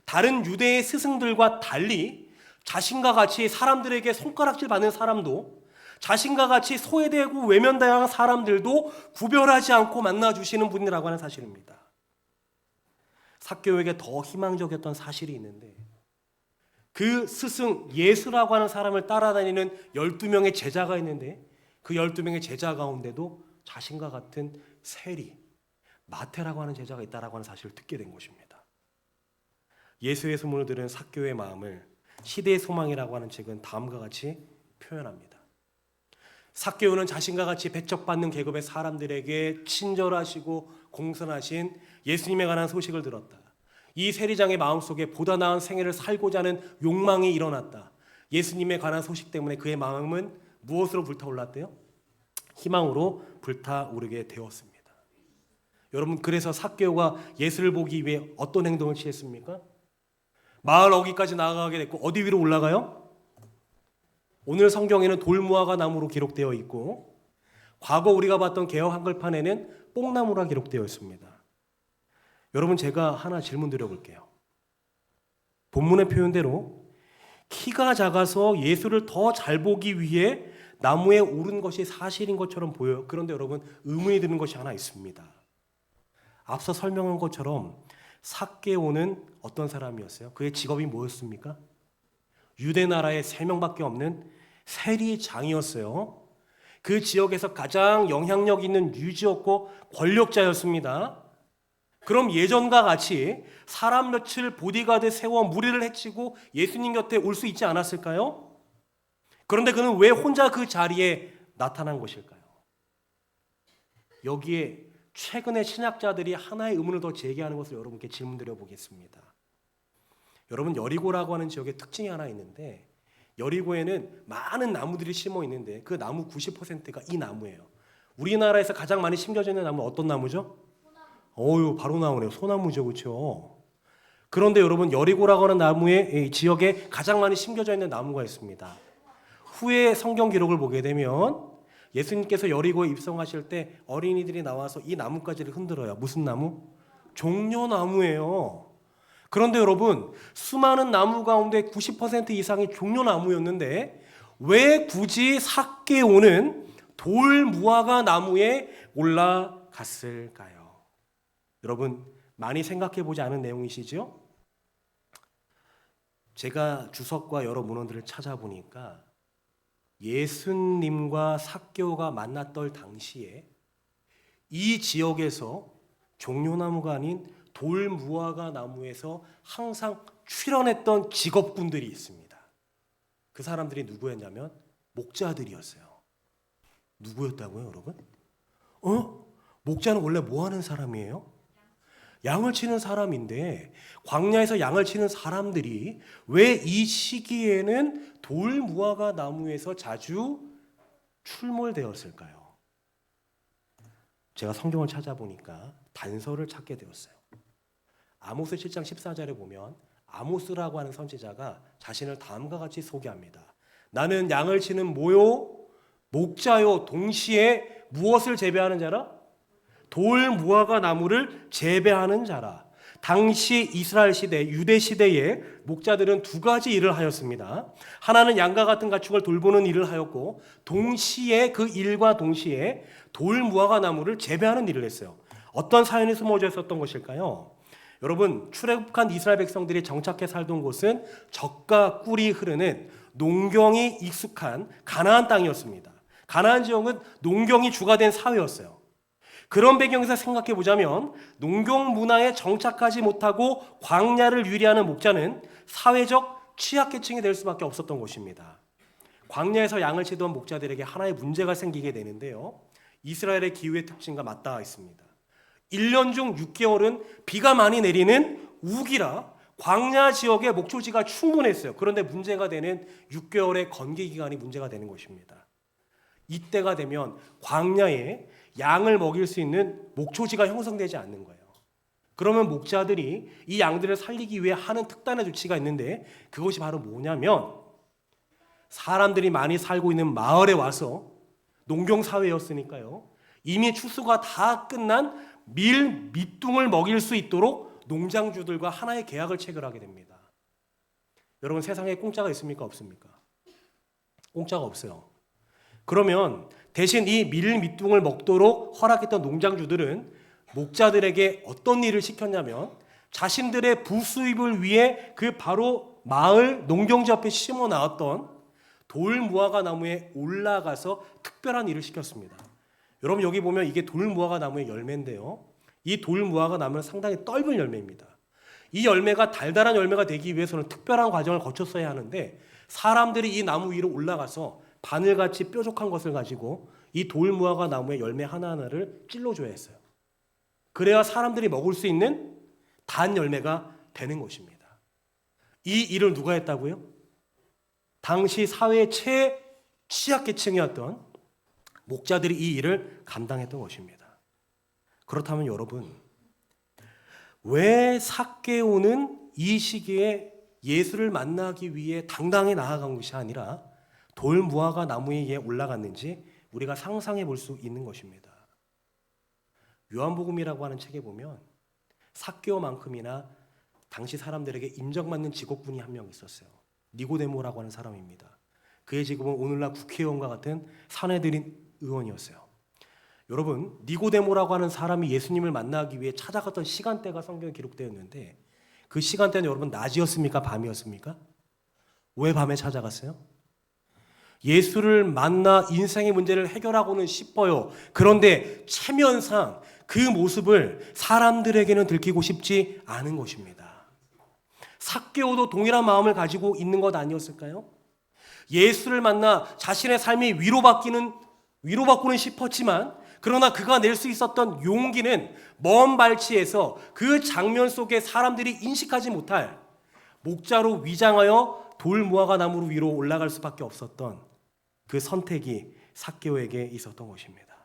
다른 유대의 스승들과 달리 자신과 같이 사람들에게 손가락질 받는 사람도, 자신과 같이 소외되고 외면당한 사람들도 구별하지 않고 만나주시는 분이라고 하는 사실입니다. 삭개오에게 더 희망적이었던 사실이 있는데, 그 스승 예수라고 하는 사람을 따라다니는 12명의 제자가 있는데 그 12명의 제자 가운데도 자신과 같은 세리, 마태라고 하는 제자가 있다라고 하는 사실을 듣게 된 것입니다. 예수의 소문을 들은 삭개오의 마음을 시대의 소망이라고 하는 책은 다음과 같이 표현합니다. 삭개오는 자신과 같이 배척받는 계급의 사람들에게 친절하시고 공손하신 예수님에 관한 소식을 들었다. 이 세리장의 마음속에 보다 나은 생애를 살고자 하는 욕망이 일어났다. 예수님에 관한 소식 때문에 그의 마음은 무엇으로 불타올랐대요? 희망으로 불타오르게 되었습니다. 여러분, 그래서 삭개오가 예수를 보기 위해 어떤 행동을 취했습니까? 마을 어귀까지 나아가게 됐고, 어디 위로 올라가요? 오늘 성경에는 돌무화과 나무로 기록되어 있고, 과거 우리가 봤던 개역 한글판에는 뽕나무라 기록되어 있습니다. 여러분, 제가 하나 질문 드려볼게요. 본문의 표현대로 키가 작아서 예수를 더 잘 보기 위해 나무에 오른 것이 사실인 것처럼 보여요. 그런데 여러분, 의문이 드는 것이 하나 있습니다. 앞서 설명한 것처럼 삭개오는 어떤 사람이었어요? 그의 직업이 뭐였습니까? 유대 나라에 3명밖에 없는 세리장이었어요. 그 지역에서 가장 영향력 있는 유지였고 권력자였습니다. 그럼 예전과 같이 사람 며칠 보디가드 세워 무리를 해치고 예수님 곁에 올 수 있지 않았을까요? 그런데 그는 왜 혼자 그 자리에 나타난 것일까요? 여기에 최근의 신학자들이 하나의 의문을 더 제기하는 것을 여러분께 질문드려 보겠습니다. 여러분, 여리고라고 하는 지역에 특징이 하나 있는데, 여리고에는 많은 나무들이 심어 있는데 그 나무 90%가 이 나무예요. 우리나라에서 가장 많이 심겨져 있는 나무는 어떤 나무죠? 바로 나오네요. 소나무죠, 그렇죠? 그런데 여러분, 여리고라고 하는 나무의 지역에 가장 많이 심겨져 있는 나무가 있습니다. 후에 성경 기록을 보게 되면 예수님께서 여리고에 입성하실 때 어린이들이 나와서 이 나뭇가지를 흔들어요. 무슨 나무? 종려나무예요. 그런데 여러분, 수많은 나무 가운데 90% 이상이 종려나무였는데 왜 굳이 삭개오는 돌무화과 나무에 올라갔을까요? 여러분, 많이 생각해 보지 않은 내용이시죠? 제가 주석과 여러 문헌들을 찾아보니까 예수님과 삭개오가 만났던 당시에 이 지역에서 종려나무가 아닌 돌무화과 나무에서 항상 출연했던 직업군들이 있습니다. 그 사람들이 누구였냐면 목자들이었어요. 누구였다고요, 여러분? 목자는 원래 뭐 하는 사람이에요? 양을 치는 사람인데 광야에서 양을 치는 사람들이 왜 이 시기에는 돌무화과 나무에서 자주 출몰되었을까요? 제가 성경을 찾아보니까 단서를 찾게 되었어요. 아모스 7장 14절에 보면 아모스라고 하는 선지자가 자신을 다음과 같이 소개합니다. 나는 양을 치는 목자요 동시에 무엇을 재배하는 자라? 돌 무화과 나무를 재배하는 자라. 당시 이스라엘 시대, 유대 시대에 목자들은 두 가지 일을 하였습니다. 하나는 양과 같은 가축을 돌보는 일을 하였고, 동시에 그 일과 동시에 돌 무화과 나무를 재배하는 일을 했어요. 어떤 사연이 숨어져 있었던 것일까요? 여러분, 출애굽한 이스라엘 백성들이 정착해 살던 곳은 젖과 꿀이 흐르는 농경이 익숙한 가나안 땅이었습니다. 가나안 지역은 농경이 주가 된 사회였어요. 그런 배경에서 생각해 보자면 농경 문화에 정착하지 못하고 광야를 유리하는 목자는 사회적 취약계층이 될 수밖에 없었던 것입니다. 광야에서 양을 치던 목자들에게 하나의 문제가 생기게 되는데요. 이스라엘의 기후의 특징과 맞닿아 있습니다. 1년 중 6개월은 비가 많이 내리는 우기라 광야 지역의 목초지가 충분했어요. 그런데 문제가 되는 6개월의 건기 기간이 문제가 되는 것입니다. 이때가 되면 광야에 양을 먹일 수 있는 목초지가 형성되지 않는 거예요. 그러면 목자들이 이 양들을 살리기 위해 하는 특단의 조치가 있는데 그것이 바로 뭐냐면 사람들이 많이 살고 있는 마을에 와서 농경사회였으니까요. 이미 추수가 다 끝난 밑둥을 먹일 수 있도록 농장주들과 하나의 계약을 체결하게 됩니다. 여러분, 세상에 공짜가 있습니까? 없습니까? 공짜가 없어요. 그러면 대신 이 밑둥을 먹도록 허락했던 농장주들은 목자들에게 어떤 일을 시켰냐면 자신들의 부수입을 위해 그 바로 마을 농경지 앞에 심어 놨던 돌 무화과 나무에 올라가서 특별한 일을 시켰습니다. 여러분, 여기 보면 이게 돌 무화과 나무의 열매인데요. 이 돌 무화과 나무는 상당히 떫은 열매입니다. 이 열매가 달달한 열매가 되기 위해서는 특별한 과정을 거쳤어야 하는데 사람들이 이 나무 위로 올라가서 바늘같이 뾰족한 것을 가지고 이 돌 무화과 나무의 열매 하나하나를 찔러줘야 했어요. 그래야 사람들이 먹을 수 있는 단 열매가 되는 것입니다. 이 일을 누가 했다고요? 당시 사회의 최취약계층이었던 목자들이 이 일을 감당했던 것입니다. 그렇다면 여러분, 왜 삭개오는 이 시기에 예수를 만나기 위해 당당히 나아간 것이 아니라 돌 무화과 나무 위에 올라갔는지 우리가 상상해 볼 수 있는 것입니다. 요한복음이라고 하는 책에 보면 삭개오만큼이나 당시 사람들에게 인정받는 직업군이 한 명 있었어요. 니고데모라고 하는 사람입니다. 그의 직업은 오늘날 국회의원과 같은 사내들인 의원이었어요. 여러분, 니고데모라고 하는 사람이 예수님을 만나기 위해 찾아갔던 시간대가 성경에 기록되어 있는데 그 시간대는 여러분 낮이었습니까? 밤이었습니까? 왜 밤에 찾아갔어요? 예수를 만나 인생의 문제를 해결하고는 싶어요. 그런데 체면상 그 모습을 사람들에게는 들키고 싶지 않은 것입니다. 삭개오도 동일한 마음을 가지고 있는 것 아니었을까요? 예수를 만나 자신의 삶이 위로받고는 싶었지만 그러나 그가 낼 수 있었던 용기는 먼 발치에서 그 장면 속에 사람들이 인식하지 못할 목자로 위장하여 돌 무화과 나무 위로 올라갈 수밖에 없었던 그 선택이 삭개오에게 있었던 것입니다.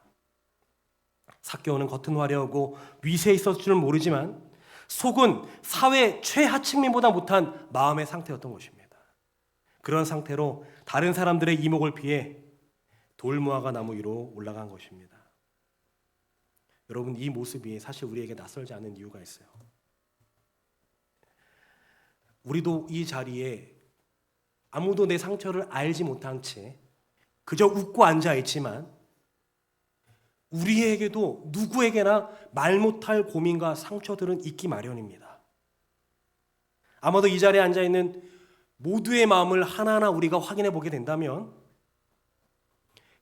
삭개오는 겉은 화려하고 위세에 있었을 줄은 모르지만 속은 사회 최하층민보다 못한 마음의 상태였던 것입니다. 그런 상태로 다른 사람들의 이목을 피해 돌 무화과 나무 위로 올라간 것입니다. 여러분, 이 모습이 사실 우리에게 낯설지 않은 이유가 있어요. 우리도 이 자리에 아무도 내 상처를 알지 못한 채 그저 웃고 앉아 있지만 우리에게도 누구에게나 말 못할 고민과 상처들은 있기 마련입니다. 아마도 이 자리에 앉아 있는 모두의 마음을 하나하나 우리가 확인해 보게 된다면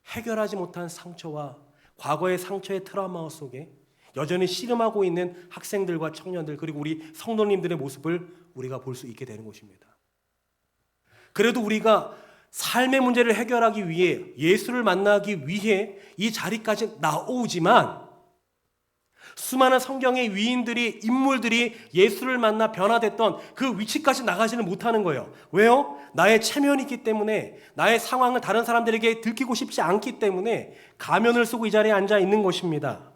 해결하지 못한 상처와 과거의 상처의 트라우마 속에 여전히 씨름하고 있는 학생들과 청년들 그리고 우리 성도님들의 모습을 우리가 볼 수 있게 되는 것입니다. 그래도 우리가 삶의 문제를 해결하기 위해 예수를 만나기 위해 이 자리까지 나오지만 수많은 성경의 위인들이 인물들이 예수를 만나 변화됐던 그 위치까지 나가지는 못하는 거예요. 왜요? 나의 체면이 있기 때문에 나의 상황을 다른 사람들에게 들키고 싶지 않기 때문에 가면을 쓰고 이 자리에 앉아 있는 것입니다.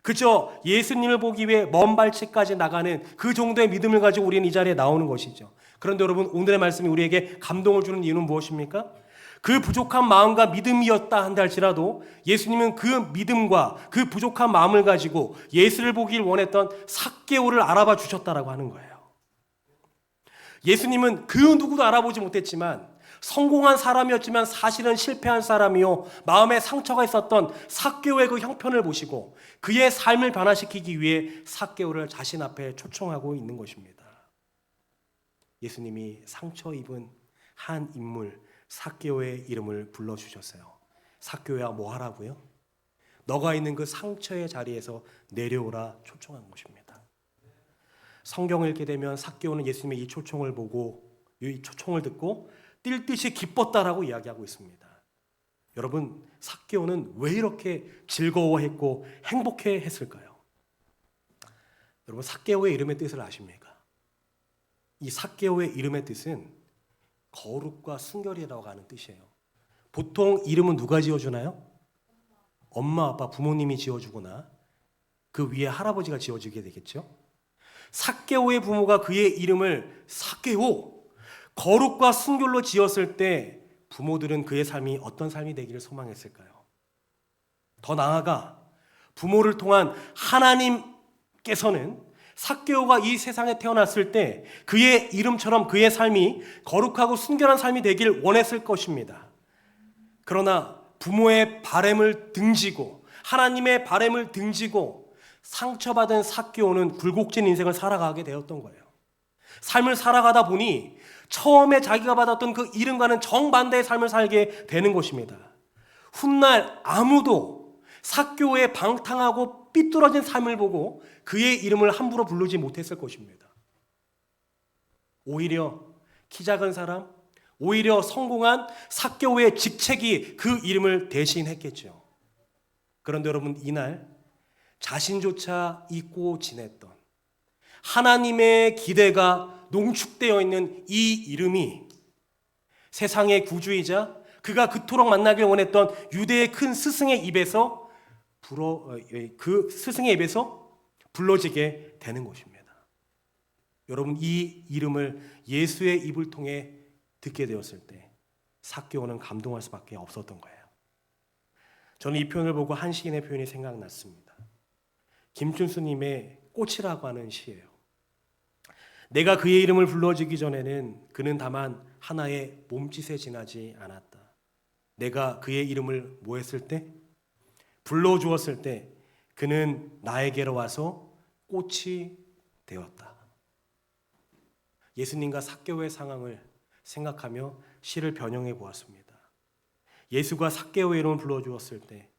그저 예수님을 보기 위해 먼 발치까지 나가는 그 정도의 믿음을 가지고 우리는 이 자리에 나오는 것이죠. 그런데 여러분, 오늘의 말씀이 우리에게 감동을 주는 이유는 무엇입니까? 그 부족한 마음과 믿음이었다 한다 할지라도 예수님은 그 믿음과 그 부족한 마음을 가지고 예수를 보길 원했던 삭개오를 알아봐 주셨다라고 하는 거예요. 예수님은 그 누구도 알아보지 못했지만 성공한 사람이었지만 사실은 실패한 사람이요, 마음에 상처가 있었던 삭개오의 그 형편을 보시고 그의 삶을 변화시키기 위해 삭개오를 자신 앞에 초청하고 있는 것입니다. 예수님이 상처 입은 한 인물 삭개오의 이름을 불러주셨어요. 삭개오야, 뭐 하라고요? 너가 있는 그 상처의 자리에서 내려오라 초청한 것입니다. 성경을 읽게 되면 삭개오는 예수님의 이 초청을 보고, 이 초청을 듣고 뛸 듯이 기뻤다라고 이야기하고 있습니다. 여러분, 삭개오는 왜 이렇게 즐거워했고 행복해했을까요? 여러분, 삭개오의 이름의 뜻을 아십니까? 이 삭개오의 이름의 뜻은 거룩과 순결이라고 하는 뜻이에요. 보통 이름은 누가 지어주나요? 엄마, 아빠, 부모님이 지어주거나 그 위에 할아버지가 지어주게 되겠죠. 삭개오의 부모가 그의 이름을 삭개오, 거룩과 순결로 지었을 때 부모들은 그의 삶이 어떤 삶이 되기를 소망했을까요? 더 나아가 부모를 통한 하나님께서는 삭개오가 이 세상에 태어났을 때 그의 이름처럼 그의 삶이 거룩하고 순결한 삶이 되길 원했을 것입니다. 그러나 부모의 바램을 등지고 하나님의 바램을 등지고 상처받은 삭개오는 굴곡진 인생을 살아가게 되었던 거예요. 삶을 살아가다 보니 처음에 자기가 받았던 그 이름과는 정반대의 삶을 살게 되는 것입니다. 훗날 아무도 삭개오의 방탕하고 삐뚤어진 삶을 보고 그의 이름을 함부로 부르지 못했을 것입니다. 오히려 키 작은 사람, 오히려 성공한 삭개오의 직책이 그 이름을 대신했겠죠. 그런데 여러분, 이날 자신조차 잊고 지냈던 하나님의 기대가 농축되어 있는 이 이름이 세상의 구주이자 그가 그토록 만나길 원했던 유대의 큰 스승의 입에서 불러지게 되는 것입니다. 여러분, 이 이름을 예수의 입을 통해 듣게 되었을 때 삭개오는 감동할 수밖에 없었던 거예요. 저는 이 표현을 보고 한 시인의 표현이 생각났습니다. 김춘수님의 꽃이라고 하는 시예요. 내가 그의 이름을 불러주기 전에는 그는 다만 하나의 몸짓에 지나지 않았다. 내가 그의 이름을 뭐 했을 때? 불러주었을 때 그는 나에게로 와서 꽃이 되었다. 예수님과 삭개오의 상황을 생각하며 시를 변형해 보았습니다. 예수가 삭개오의 이름을 불러주었을 때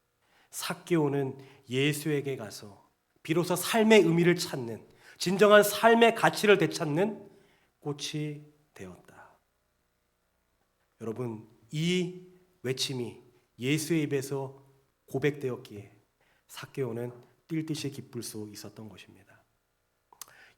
삭개오는 예수에게 가서 비로소 삶의 의미를 찾는, 진정한 삶의 가치를 되찾는 꽃이 되었다. 여러분, 이 외침이 예수의 입에서 고백되었기에 삭개오는 뛸 듯이 기쁠 수 있었던 것입니다.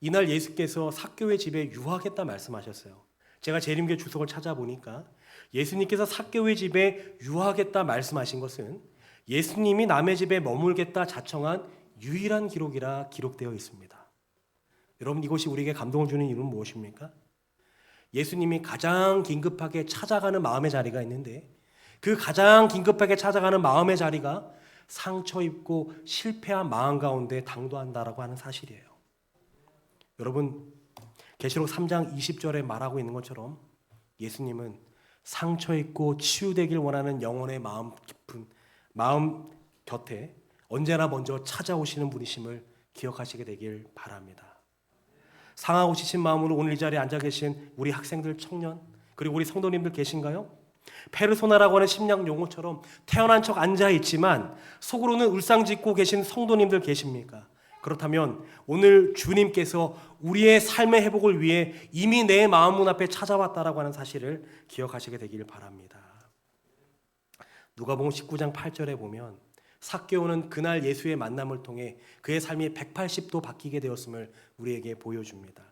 이날 예수께서 삭개오의 집에 유하겠다 말씀하셨어요. 제가 재림교회 주석을 찾아보니까 예수님께서 삭개오의 집에 유하겠다 말씀하신 것은 예수님이 남의 집에 머물겠다 자청한 유일한 기록이라 기록되어 있습니다. 여러분, 이것이 우리에게 감동을 주는 이유는 무엇입니까? 예수님이 가장 긴급하게 찾아가는 마음의 자리가 있는데 그 가장 긴급하게 찾아가는 마음의 자리가 상처 입고 실패한 마음 가운데 당도한다라고 하는 사실이에요. 여러분, 계시록 3장 20절에 말하고 있는 것처럼 예수님은 상처 입고 치유되길 원하는 영혼의 마음 깊은 마음 곁에 언제나 먼저 찾아오시는 분이심을 기억하시게 되길 바랍니다. 상하고 지친 마음으로 오늘 이 자리에 앉아 계신 우리 학생들, 청년, 그리고 우리 성도님들 계신가요? 페르소나라고 하는 심리학 용어처럼 태어난 척 앉아 있지만 속으로는 울상짓고 계신 성도님들 계십니까? 그렇다면 오늘 주님께서 우리의 삶의 회복을 위해 이미 내 마음 문 앞에 찾아왔다라고 하는 사실을 기억하시게 되기를 바랍니다. 누가복음 19장 8절에 보면 삭개오는 그날 예수의 만남을 통해 그의 삶이 180도 바뀌게 되었음을 우리에게 보여줍니다.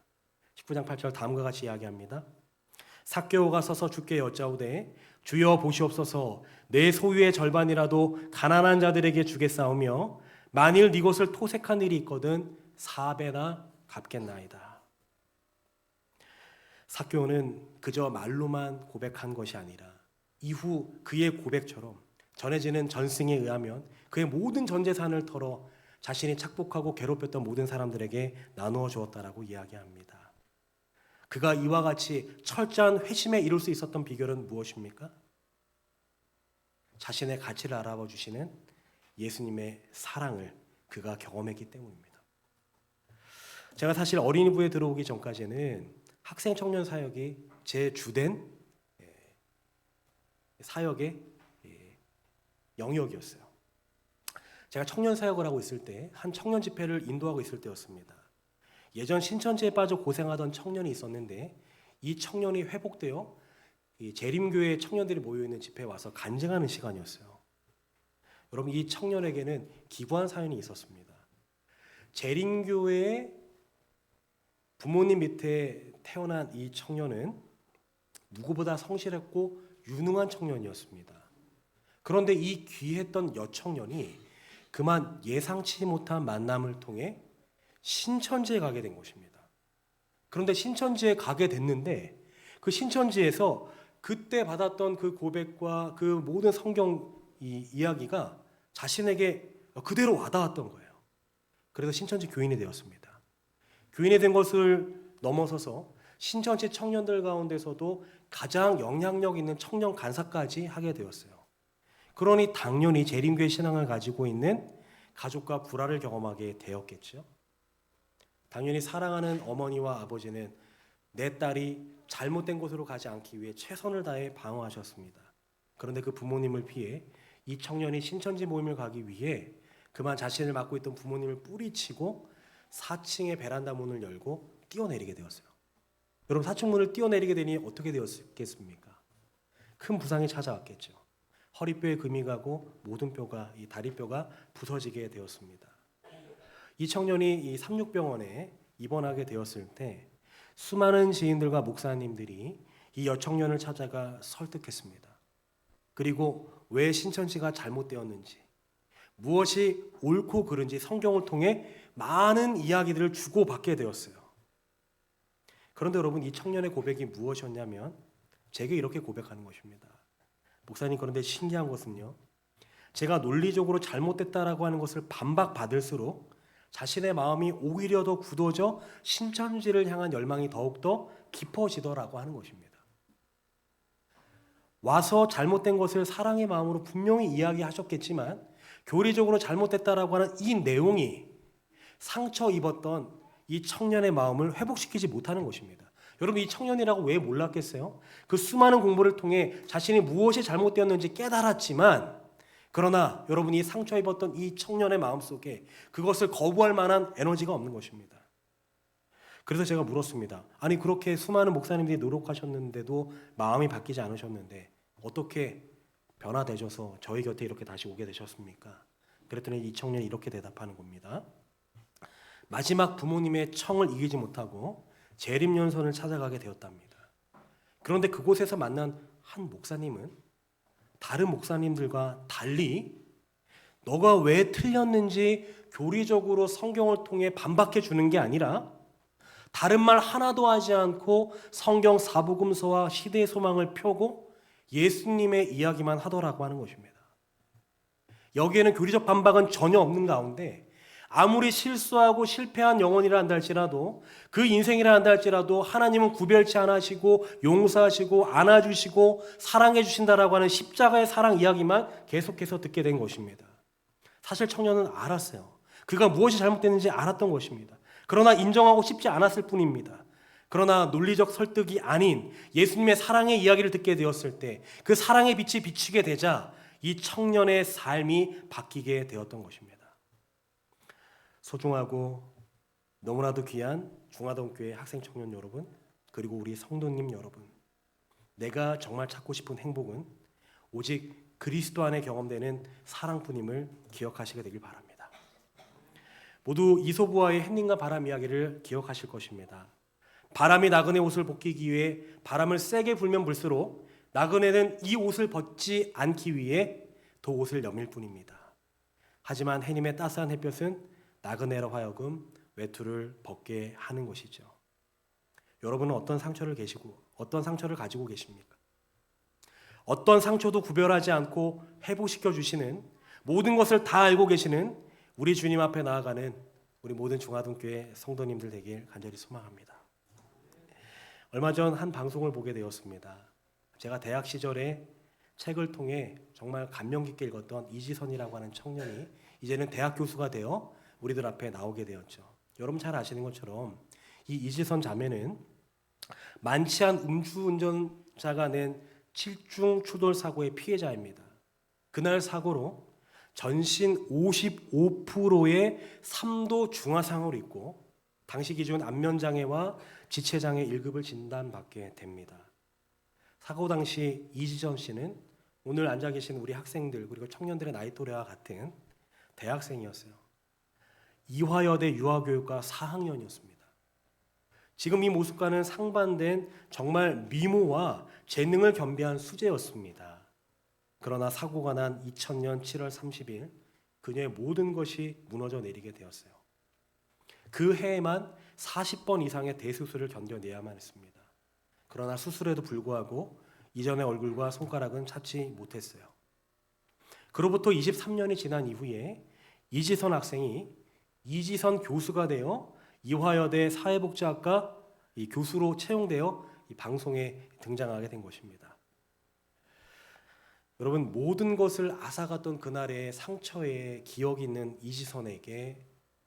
19장 8절 다음과 같이 이야기합니다. 삭개오가 서서 주께 여짜오되 주여 보시옵소서, 내 소유의 절반이라도 가난한 자들에게 주겠사오며 만일 네 것을 토색한 일이 있거든 4배나 갚겠나이다. 삭개오는 그저 말로만 고백한 것이 아니라 이후 그의 고백처럼 전해지는 전승에 의하면 그의 모든 전 재산을 털어 자신이 착복하고 괴롭혔던 모든 사람들에게 나누어 주었다라고 이야기합니다. 그가 이와 같이 철저한 회심에 이룰 수 있었던 비결은 무엇입니까? 자신의 가치를 알아봐 주시는 예수님의 사랑을 그가 경험했기 때문입니다. 제가 사실 어린이부에 들어오기 전까지는 학생 청년 사역이 제 주된 사역의 영역이었어요. 제가 청년 사역을 하고 있을 때 한 청년 집회를 인도하고 있을 때였습니다. 예전 신천지에 빠져 고생하던 청년이 있었는데 이 청년이 회복되어 재림교회 청년들이 모여있는 집회에 와서 간증하는 시간이었어요. 여러분, 이 청년에게는 기구한 사연이 있었습니다. 재림교회의 부모님 밑에 태어난 이 청년은 누구보다 성실했고 유능한 청년이었습니다. 그런데 이 귀했던 여청년이 그만 예상치 못한 만남을 통해 신천지에 가게 된 것입니다. 그런데 신천지에 가게 됐는데 그 신천지에서 그때 받았던 그 고백과 그 모든 성경 이야기가 자신에게 그대로 와닿았던 거예요. 그래서 신천지 교인이 되었습니다. 교인이 된 것을 넘어서서 신천지 청년들 가운데서도 가장 영향력 있는 청년 간사까지 하게 되었어요. 그러니 당연히 재림교회 신앙을 가지고 있는 가족과 불화를 경험하게 되었겠죠. 당연히 사랑하는 어머니와 아버지는 내 딸이 잘못된 곳으로 가지 않기 위해 최선을 다해 방어하셨습니다. 그런데 그 부모님을 피해 이 청년이 신천지 모임을 가기 위해 그만 자신을 맡고 있던 부모님을 뿌리치고 4층의 베란다 문을 열고 뛰어내리게 되었어요. 여러분, 4층 문을 뛰어내리게 되니 어떻게 되었겠습니까? 큰 부상이 찾아왔겠죠. 허리뼈에 금이 가고 모든 뼈가, 이 다리뼈가 부서지게 되었습니다. 이 청년이 이 삼육병원에 입원하게 되었을 때 수많은 지인들과 목사님들이 이 여청년을 찾아가 설득했습니다. 그리고 왜 신천지가 잘못되었는지, 무엇이 옳고 그른지 성경을 통해 많은 이야기들을 주고받게 되었어요. 그런데 여러분, 이 청년의 고백이 무엇이었냐면 제게 이렇게 고백하는 것입니다. 목사님, 그런데 신기한 것은요, 제가 논리적으로 잘못됐다라고 하는 것을 반박받을수록 자신의 마음이 오히려 더 굳어져 신천지를 향한 열망이 더욱더 깊어지더라고 하는 것입니다. 와서 잘못된 것을 사랑의 마음으로 분명히 이야기하셨겠지만 교리적으로 잘못됐다라고 하는 이 내용이 상처 입었던 이 청년의 마음을 회복시키지 못하는 것입니다. 여러분, 이 청년이라고 왜 몰랐겠어요? 그 수많은 공부를 통해 자신이 무엇이 잘못되었는지 깨달았지만, 그러나 여러분이 상처 입었던 이 청년의 마음속에 그것을 거부할 만한 에너지가 없는 것입니다. 그래서 제가 물었습니다. 아니, 그렇게 수많은 목사님들이 노력하셨는데도 마음이 바뀌지 않으셨는데 어떻게 변화되셔서 저희 곁에 이렇게 다시 오게 되셨습니까? 그랬더니 이 청년이 이렇게 대답하는 겁니다. 마지막 부모님의 청을 이기지 못하고 재림연선을 찾아가게 되었답니다. 그런데 그곳에서 만난 한 목사님은 다른 목사님들과 달리 너가 왜 틀렸는지 교리적으로 성경을 통해 반박해 주는 게 아니라 다른 말 하나도 하지 않고 성경 사복음서와 시대의 소망을 펴고 예수님의 이야기만 하더라고 하는 것입니다. 여기에는 교리적 반박은 전혀 없는 가운데 아무리 실수하고 실패한 영혼이라 한다 할지라도 그 인생이라 한다 할지라도 하나님은 구별치 않으시고 용서하시고 안아주시고 사랑해 주신다라고 하는 십자가의 사랑 이야기만 계속해서 듣게 된 것입니다. 사실 청년은 알았어요. 그가 무엇이 잘못됐는지 알았던 것입니다. 그러나 인정하고 싶지 않았을 뿐입니다. 그러나 논리적 설득이 아닌 예수님의 사랑의 이야기를 듣게 되었을 때 그 사랑의 빛이 비치게 되자 이 청년의 삶이 바뀌게 되었던 것입니다. 소중하고 너무나도 귀한 중화동교회 학생 청년 여러분, 그리고 우리 성도님 여러분, 내가 정말 찾고 싶은 행복은 오직 그리스도 안에 경험되는 사랑뿐임을 기억하시게 되길 바랍니다. 모두 이솝우와의 햇님과 바람 이야기를 기억하실 것입니다. 바람이 나그네 옷을 벗기기 위해 바람을 세게 불면 불수록 나그네는 이 옷을 벗지 않기 위해 더 옷을 여밀 뿐입니다. 하지만 해님의 따스한 햇볕은 나그네로 하여금 외투를 벗게 하는 것이죠. 여러분은 어떤 상처를 가지고 계십니까? 어떤 상처도 구별하지 않고 회복시켜 주시는, 모든 것을 다 알고 계시는 우리 주님 앞에 나아가는 우리 모든 중화동교회 성도님들 되길 간절히 소망합니다. 얼마 전 한 방송을 보게 되었습니다. 제가 대학 시절에 책을 통해 정말 감명 깊게 읽었던 이지선이라고 하는 청년이 이제는 대학 교수가 되어 우리들 앞에 나오게 되었죠. 여러분 잘 아시는 것처럼 이 이지선 자매는 많지 않은 음주운전자가 낸 7중 추돌 사고의 피해자입니다. 그날 사고로 전신 55%의 3도 중화상을 입고 당시 기준 안면장애와 지체장애 1급을 진단받게 됩니다. 사고 당시 이지선 씨는 오늘 앉아 계신 우리 학생들 그리고 청년들의 나이 또래와 같은 대학생이었어요. 이화여대 유아교육과 4학년이었습니다. 지금 이 모습과는 상반된 정말 미모와 재능을 겸비한 수재였습니다. 그러나 사고가 난 2000년 7월 30일 그녀의 모든 것이 무너져 내리게 되었어요. 그 해에만 40번 이상의 대수술을 견뎌내야만 했습니다. 그러나 수술에도 불구하고 이전의 얼굴과 손가락은 찾지 못했어요. 그로부터 23년이 지난 이후에 이지선 학생이 이지선 교수가 되어 이화여대 사회복지학과 이 교수로 채용되어 이 방송에 등장하게 된 것입니다. 여러분, 모든 것을 앗아갔던 그날의 상처에 기억이 있는 이지선에게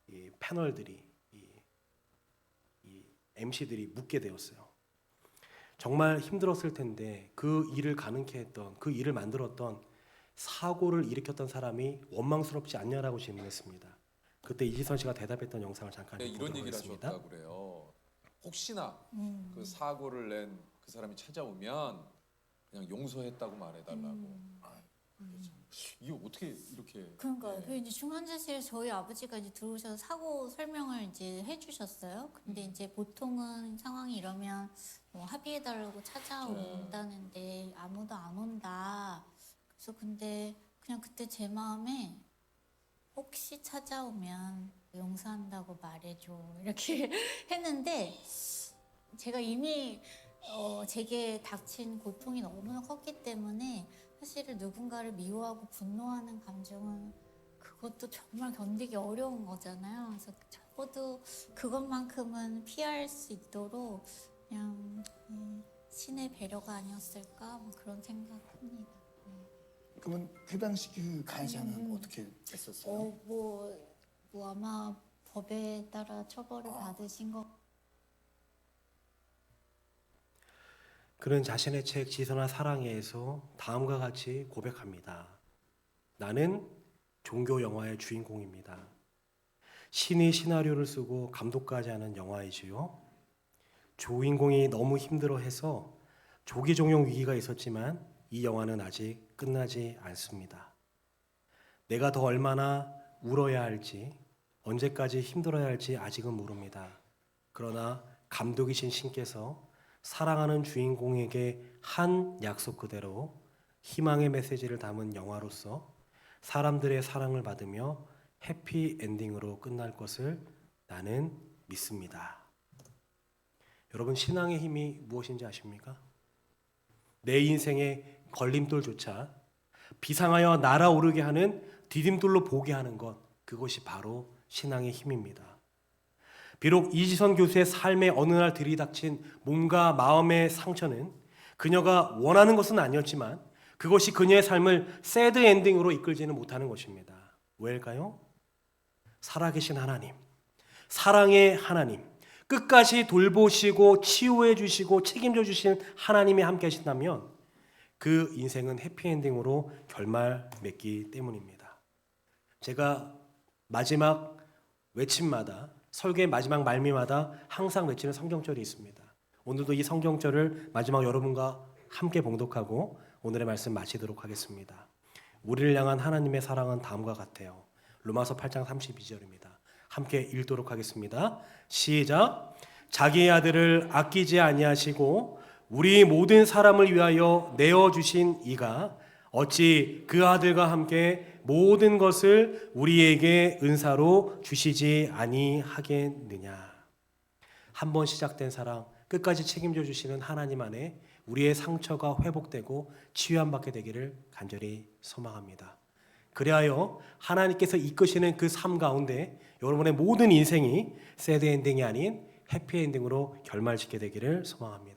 이 패널들이 이 MC들이 묻게 되었어요. 정말 힘들었을 텐데 그 일을 가능케 했던, 그 일을 만들었던, 사고를 일으켰던 사람이 원망스럽지 않냐라고 질문했습니다. 그때 이지선 씨가 대답했던 영상을 잠깐 이런 얘기를 보겠습니다. 하셨다고 그래요. 혹시나 그 사고를 낸 그 사람이 찾아오면 그냥 용서했다고 말해달라고. 이게 어떻게 이렇게? 그러니까 그 이제 중환자실에 저희 아버지가 이제 들어오셔서 사고 설명을 이제 해주셨어요. 근데 이제 보통은 상황이 이러면 뭐 합의해달라고 찾아온다는데 아무도 안 온다. 그래서 근데 그냥 그때 제 마음에 혹시 찾아오면 용서한다고 말해줘 이렇게 했는데 제가 이미 제게 닥친 고통이 너무나 컸기 때문에 사실은 누군가를 미워하고 분노하는 감정은 그것도 정말 견디기 어려운 거잖아요. 그래서 적어도 그것만큼은 피할 수 있도록 그냥 신의 배려가 아니었을까 뭐 그런 생각합니다. 그러면 그 당시 그 가해자는 어떻게 됐었어요? 뭐 아마 법에 따라 처벌을 받으신 것. 그는 자신의 책 지선아 사랑해에서 다음과 같이 고백합니다. 나는 종교 영화의 주인공입니다. 신이 시나리오를 쓰고 감독까지 하는 영화이지요. 주인공이 너무 힘들어해서 조기 종영 위기가 있었지만 이 영화는 아직 끝나지 않습니다. 내가 더 얼마나 울어야 할지, 언제까지 힘들어야 할지 아직은 모릅니다. 그러나 감독이신 신께서 사랑하는 주인공에게 한 약속 그대로 희망의 메시지를 담은 영화로서 사람들의 사랑을 받으며 해피 엔딩으로 끝날 것을 나는 믿습니다. 여러분, 신앙의 힘이 무엇인지 아십니까? 내 인생의 걸림돌조차 비상하여 날아오르게 하는 디딤돌로 보게 하는 것, 그것이 바로 신앙의 힘입니다. 비록 이지선 교수의 삶에 어느 날 들이닥친 몸과 마음의 상처는 그녀가 원하는 것은 아니었지만 그것이 그녀의 삶을 새드 엔딩으로 이끌지는 못하는 것입니다. 왜일까요? 살아계신 하나님, 사랑의 하나님, 끝까지 돌보시고 치유해 주시고 책임져 주신 하나님이 함께 하신다면 그 인생은 해피엔딩으로 결말 맺기 때문입니다. 제가 마지막 외침마다, 설교의 마지막 말미마다 항상 외치는 성경절이 있습니다. 오늘도 이 성경절을 마지막 여러분과 함께 봉독하고 오늘의 말씀 마치도록 하겠습니다. 우리를 향한 하나님의 사랑은 다음과 같아요. 로마서 8장 32절입니다. 함께 읽도록 하겠습니다. 시작. 자기의 아들을 아끼지 아니하시고 우리 모든 사람을 위하여 내어주신 이가 어찌 그 아들과 함께 모든 것을 우리에게 은사로 주시지 아니하겠느냐. 한 번 시작된 사랑 끝까지 책임져 주시는 하나님 안에 우리의 상처가 회복되고 치유함받게 되기를 간절히 소망합니다. 그리하여 하나님께서 이끄시는 그 삶 가운데 여러분의 모든 인생이 새드 엔딩이 아닌 해피 엔딩으로 결말짓게 되기를 소망합니다.